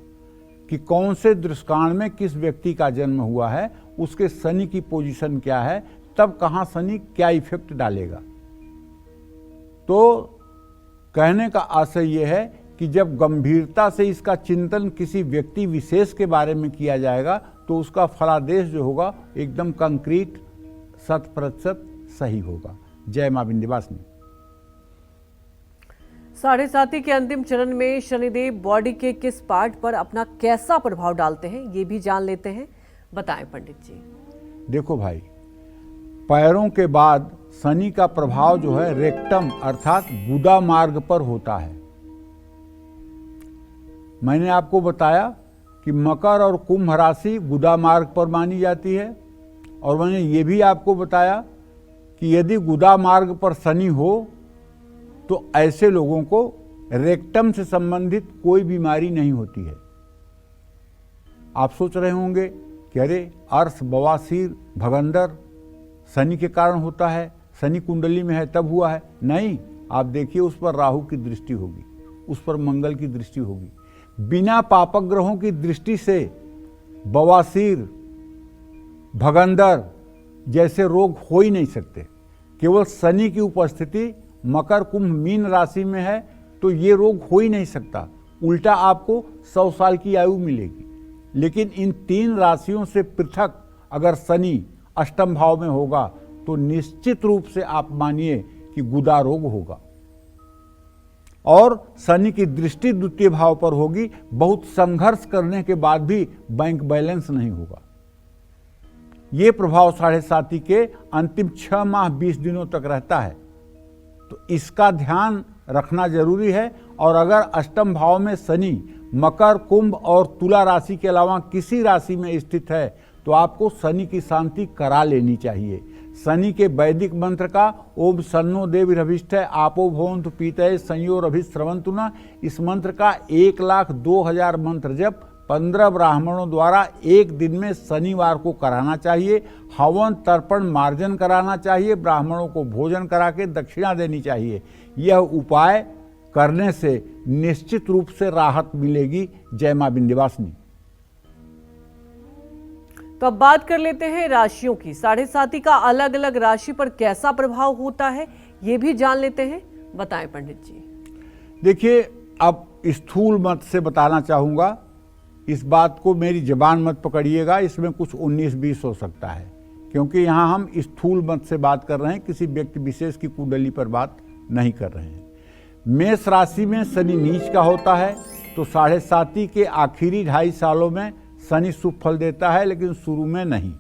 कि कौन से दृष्टांत में किस व्यक्ति का जन्म हुआ है, उसके शनि की पोजीशन क्या है, तब कहाँ शनि क्या इफेक्ट डालेगा। तो कहने का आशय यह है कि जब गंभीरता से इसका चिंतन किसी व्यक्ति विशेष के बारे में किया जाएगा तो उसका फलादेश जो होगा एकदम कंक्रीट 100% सही होगा। जय मां विंध्यवासिनी। 7.5 के अंतिम चरण में शनिदेव बॉडी के किस पार्ट पर अपना कैसा प्रभाव डालते हैं, ये भी जान लेते हैं। बताएं पंडित जी। देखो भाई, पैरों के बाद शनि का प्रभाव जो है रेक्टम अर्थात गुदा मार्ग पर होता है। मैंने आपको बताया कि मकर और कुंभ राशि गुदा मार्ग पर मानी जाती है और मैंने ये भी आपको बताया कि यदि गुदा मार्ग पर शनि हो तो ऐसे लोगों को रेक्टम से संबंधित कोई बीमारी नहीं होती है। आप सोच रहे होंगे कि अरे अर्श, बवासीर, भगंदर शनि के कारण होता है, शनि कुंडली में है तब हुआ है। नहीं, आप देखिए उस पर राहु की दृष्टि होगी, उस पर मंगल की दृष्टि होगी। बिना पापग्रहों की दृष्टि से बवासीर, भगंदर जैसे रोग हो ही नहीं सकते। केवल शनि की उपस्थिति मकर, कुंभ, मीन राशि में है तो ये रोग हो ही नहीं सकता। उल्टा आपको 100 साल की आयु मिलेगी। लेकिन इन 3 राशियों से पृथक अगर शनि अष्टम भाव में होगा तो निश्चित रूप से आप मानिए कि गुदा रोग होगा। और शनि की दृष्टि द्वितीय भाव पर होगी, बहुत संघर्ष करने के बाद भी बैंक बैलेंस नहीं होगा। ये प्रभाव 7.5 के अंतिम 6 माह 20 दिनों तक रहता है, तो इसका ध्यान रखना जरूरी है। और अगर अष्टम भाव में शनि मकर, कुंभ और तुला राशि के अलावा किसी राशि में स्थित है तो आपको शनि की शांति करा लेनी चाहिए। शनि के वैदिक मंत्र का ओम सन्नो देवीरभिष्टय आपो भवन्तु पीतये संयोरभिस्रवन्तु न, इस मंत्र का 1,02,000 मंत्र जप 15 ब्राह्मणों द्वारा एक दिन में शनिवार को कराना चाहिए। हवन, तर्पण, मार्जन कराना चाहिए। ब्राह्मणों को भोजन करा के दक्षिणा देनी चाहिए। यह उपाय करने से निश्चित रूप से राहत मिलेगी। जय मां विंध्यवासिनी। तो अब बात कर लेते हैं राशियों की। 7.5 का अलग अलग राशि पर कैसा प्रभाव होता है ये भी जान लेते हैं। बताएं पंडित जी। देखिए, अब स्थूल मत से बताना चाहूंगा, इस बात को मेरी जबान मत पकड़िएगा, इसमें कुछ 19-20 हो सकता है, क्योंकि यहाँ हम स्थूल मत से बात कर रहे हैं, किसी व्यक्ति विशेष की कुंडली पर बात नहीं कर रहे हैं। मेष राशि में शनि नीच का होता है तो 7.5 के आखिरी 2.5 सालों में शनि शुभ फल देता है, लेकिन शुरू में नहीं।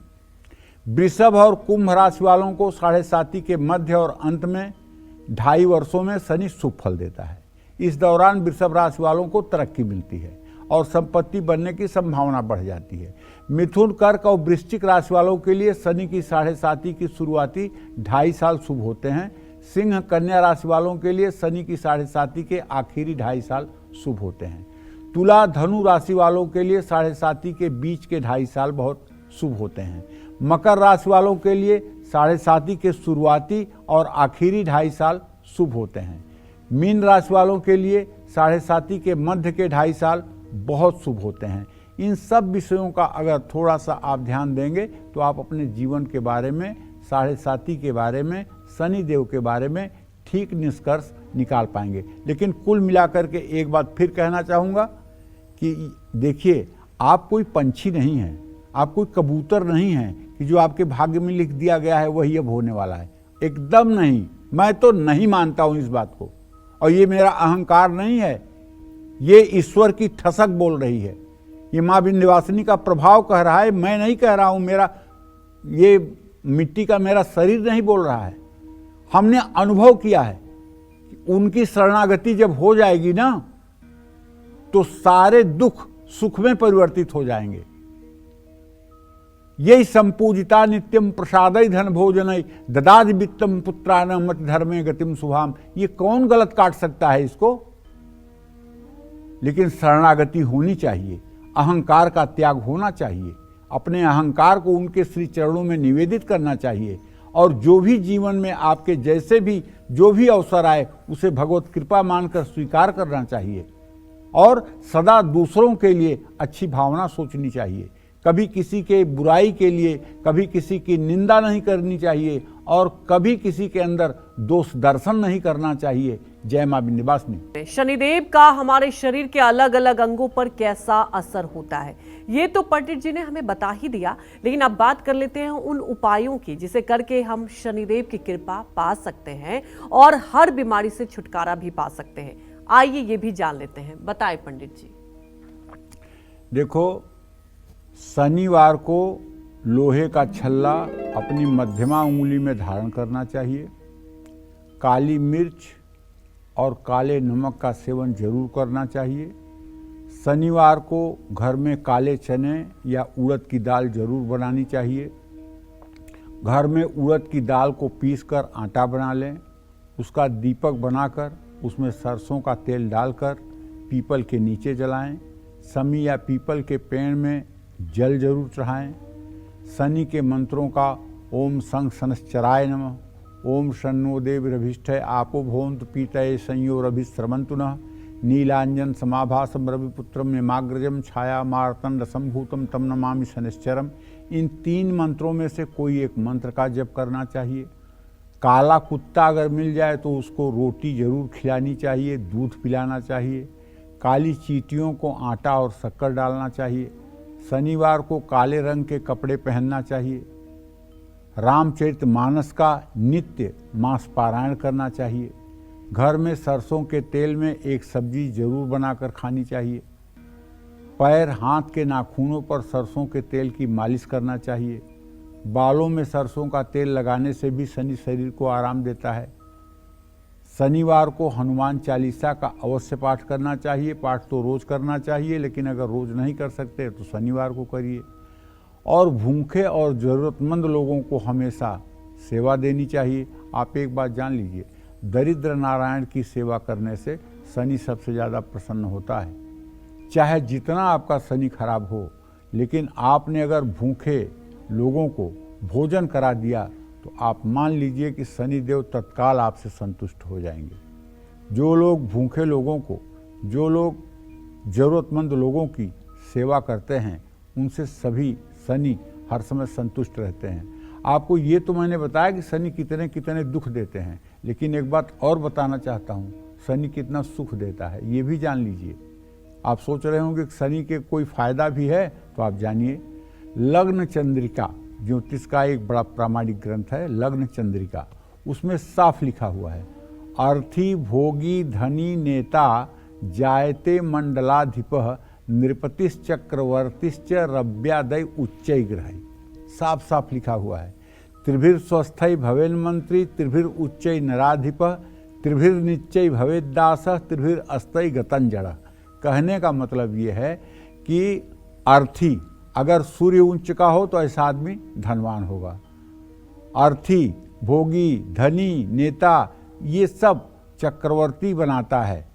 वृषभ और कुंभ राशि वालों को 7.5 के मध्य और अंत में 2.5 वर्षों में शनि शुभ फल देता है। इस दौरान वृषभ राशि वालों को तरक्की मिलती है और संपत्ति बनने की संभावना बढ़ जाती है। मिथुन, कर्क और वृश्चिक राशि वालों के लिए शनि की 7.5 की शुरुआती 2.5 साल शुभ होते हैं। सिंह, कन्या राशि वालों के लिए शनि की 7.5 के आखिरी 2.5 साल शुभ होते हैं। तुला, धनु राशि वालों के लिए 7.5 के बीच के 2.5 साल बहुत शुभ होते हैं। मकर राशि वालों के लिए 7.5 के शुरुआती और आखिरी 2.5 साल शुभ होते हैं। मीन राशि वालों के लिए 7.5 के मध्य के 2.5 साल बहुत शुभ होते हैं। इन सब विषयों का अगर थोड़ा सा आप ध्यान देंगे तो आप अपने जीवन के बारे में, 7.5 के बारे में, शनि देव के बारे में ठीक निष्कर्ष निकाल पाएंगे। लेकिन कुल मिलाकर के एक बात फिर कहना चाहूँगा कि देखिए, आप कोई पंछी नहीं हैं, आप कोई कबूतर नहीं हैं कि जो आपके भाग्य में लिख दिया गया है वही अब होने वाला है। एकदम नहीं, मैं तो नहीं मानता हूँ इस बात को। और ये मेरा अहंकार नहीं है, ये ईश्वर की ठसक बोल रही है, ये माँ विंध्यवासिनी का प्रभाव कह रहा है, मैं नहीं कह रहा हूँ। मेरा ये मिट्टी का मेरा शरीर नहीं बोल रहा है। हमने अनुभव किया है कि उनकी शरणागति जब हो जाएगी ना तो सारे दुख सुख में परिवर्तित हो जाएंगे। यही संपूजिता नित्यम प्रसादय धन भोजनय ददादि वित्तम पुत्रान मत धर्मे गतिम शुभाम। ये कौन गलत काट सकता है इसको? लेकिन शरणागति होनी चाहिए, अहंकार का त्याग होना चाहिए, अपने अहंकार को उनके श्री चरणों में निवेदित करना चाहिए। और जो भी जीवन में आपके जैसे भी जो भी अवसर आए उसे भगवत कृपा मानकर स्वीकार करना चाहिए। और सदा दूसरों के लिए अच्छी भावना सोचनी चाहिए, कभी किसी के बुराई के लिए, कभी किसी की निंदा नहीं करनी चाहिए और कभी किसी के अंदर दोष दर्शन नहीं करना चाहिए। जय मां विंध्यवासिनी। शनिदेव का हमारे शरीर के अलग अलग अंगों पर कैसा असर होता है ये तो पंडित जी ने हमें बता ही दिया, लेकिन अब बात कर लेते हैं उन उपायों की जिसे करके हम शनिदेव की कृपा पा सकते हैं और हर बीमारी से छुटकारा भी पा सकते हैं। आइए ये भी जान लेते हैं। बताएं पंडित जी। देखो, शनिवार को लोहे का छल्ला अपनी मध्यमा उंगली में धारण करना चाहिए। काली मिर्च और काले नमक का सेवन जरूर करना चाहिए। शनिवार को घर में काले चने या उड़द की दाल जरूर बनानी चाहिए। घर में उड़द की दाल को पीसकर आटा बना लें, उसका दीपक बनाकर उसमें सरसों का तेल डालकर पीपल के नीचे जलाएं। शमी या पीपल के पेड़ में जल जरूर चढ़ाएं। शनि के मंत्रों का ओम संग शनश्चराय नमः, ओम शन्नो देवरभिष्ठय आपो भवन्तु पीतये संयोरभिस्रवन्तु नः, नीलांजन समाभासम रविपुत्रम यमाग्रजम छाया मार्तंड संभूतम तम नमामि शनिश्चरम। इन 3 मंत्रों में से कोई एक मंत्र का जप करना चाहिए। काला कुत्ता अगर मिल जाए तो उसको रोटी जरूर खिलानी चाहिए, दूध पिलाना चाहिए। काली चींटियों को आटा और शक्कर डालना चाहिए। शनिवार को काले रंग के कपड़े पहनना चाहिए। रामचरितमानस का नित्य मास पारायण करना चाहिए। घर में सरसों के तेल में एक सब्जी जरूर बनाकर खानी चाहिए। पैर हाथ के नाखूनों पर सरसों के तेल की मालिश करना चाहिए। बालों में सरसों का तेल लगाने से भी शनि शरीर को आराम देता है। शनिवार को हनुमान चालीसा का अवश्य पाठ करना चाहिए। पाठ तो रोज करना चाहिए, लेकिन अगर रोज नहीं कर सकते तो शनिवार को करिए। और भूखे और ज़रूरतमंद लोगों को हमेशा सेवा देनी चाहिए। आप एक बात जान लीजिए, दरिद्र नारायण की सेवा करने से शनि सबसे ज़्यादा प्रसन्न होता है। चाहे जितना आपका शनि खराब हो, लेकिन आपने अगर भूखे लोगों को भोजन करा दिया तो आप मान लीजिए कि शनि देव तत्काल आपसे संतुष्ट हो जाएंगे। जो लोग भूखे लोगों को, जो लोग ज़रूरतमंद लोगों की सेवा करते हैं, उनसे सभी शनि हर समय संतुष्ट रहते हैं। आपको ये तो मैंने बताया कि शनि कितने कितने दुख देते हैं, लेकिन एक बात और बताना चाहता हूँ, शनि कितना सुख देता है ये भी जान लीजिए। आप सोच रहे होंगे कि शनि के कोई फायदा भी है, तो आप जानिए। लग्न चंद्रिका ज्योतिष का एक बड़ा प्रामाणिक ग्रंथ है, लग्न चंद्रिका, उसमें साफ लिखा हुआ है, अर्थी भोगी धनी नेता जायते मंडलाधिपः नृपतिश्चक्रवर्तिश्च रव्यादय उच्चै ग्रहै। साफ साफ लिखा हुआ है। त्रिभिर स्वस्थै भवेन मंत्री, त्रिभिर उच्चै नराधिपः, त्रिभिर निच्चै भवेद दासः, त्रिभिर अस्तै गतन जड़। कहने का मतलब ये है कि अर्थी अगर सूर्य उच्च का हो तो ऐसा आदमी धनवान होगा। अर्थी, भोगी, धनी, नेता, ये सब चक्रवर्ती बनाता है।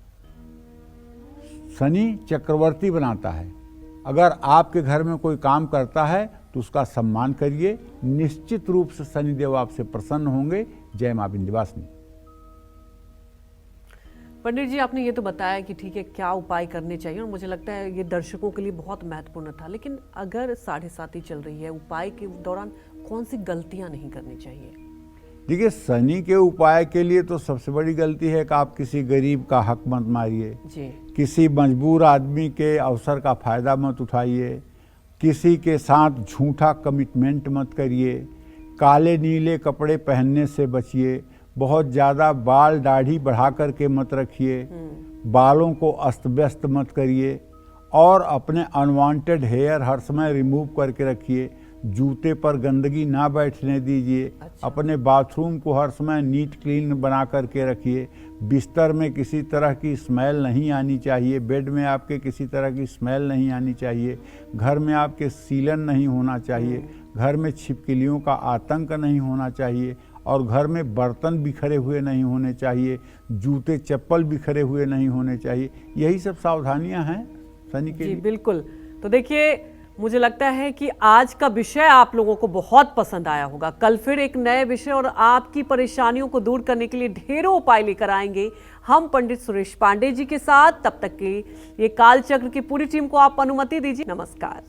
शनि चक्रवर्ती बनाता है। अगर आपके घर में कोई काम करता है तो उसका सम्मान करिए। निश्चित रूप से शनिदेव आपसे प्रसन्न होंगे। जय मां विंध्यवासिनी। पंडित जी, आपने ये तो बताया कि ठीक है क्या उपाय करने चाहिए, और मुझे लगता है ये दर्शकों के लिए बहुत महत्वपूर्ण था। लेकिन अगर 7.5 चल रही है, उपाय के दौरान कौन सी गलतियां नहीं करनी चाहिए? देखिए, शनि के उपाय के लिए तो सबसे बड़ी गलती है कि आप किसी गरीब का हक मत मारिए, किसी मजबूर आदमी के अवसर का फायदा मत उठाइए, किसी के साथ झूठा कमिटमेंट मत करिए, काले नीले कपड़े पहनने से बचिए, बहुत ज़्यादा बाल दाढ़ी बढ़ा करके मत रखिए, बालों को अस्त व्यस्त मत करिए, और अपने अनवांटेड हेयर हर समय रिमूव करके रखिए। जूते पर गंदगी ना बैठने दीजिए। अच्छा। अपने बाथरूम को हर समय नीट क्लीन बना करके रखिए। बिस्तर में किसी तरह की स्मेल नहीं आनी चाहिए। बेड में आपके किसी तरह की स्मेल नहीं आनी चाहिए। घर में आपके सीलन नहीं होना चाहिए। घर में छिपकलियों का आतंक नहीं होना चाहिए। और घर में बर्तन बिखरे हुए नहीं होने चाहिए। जूते चप्पल बिखरे हुए नहीं होने चाहिए। यही सब सावधानियां हैं शनि के लिए। बिल्कुल। तो देखिए, मुझे लगता है कि आज का विषय आप लोगों को बहुत पसंद आया होगा। कल फिर एक नए विषय और आपकी परेशानियों को दूर करने के लिए ढेरों उपाय लेकर आएंगे हम पंडित सुरेश पांडे जी के साथ। तब तक के ये कालचक्र की पूरी टीम को आप अनुमति दीजिए। नमस्कार।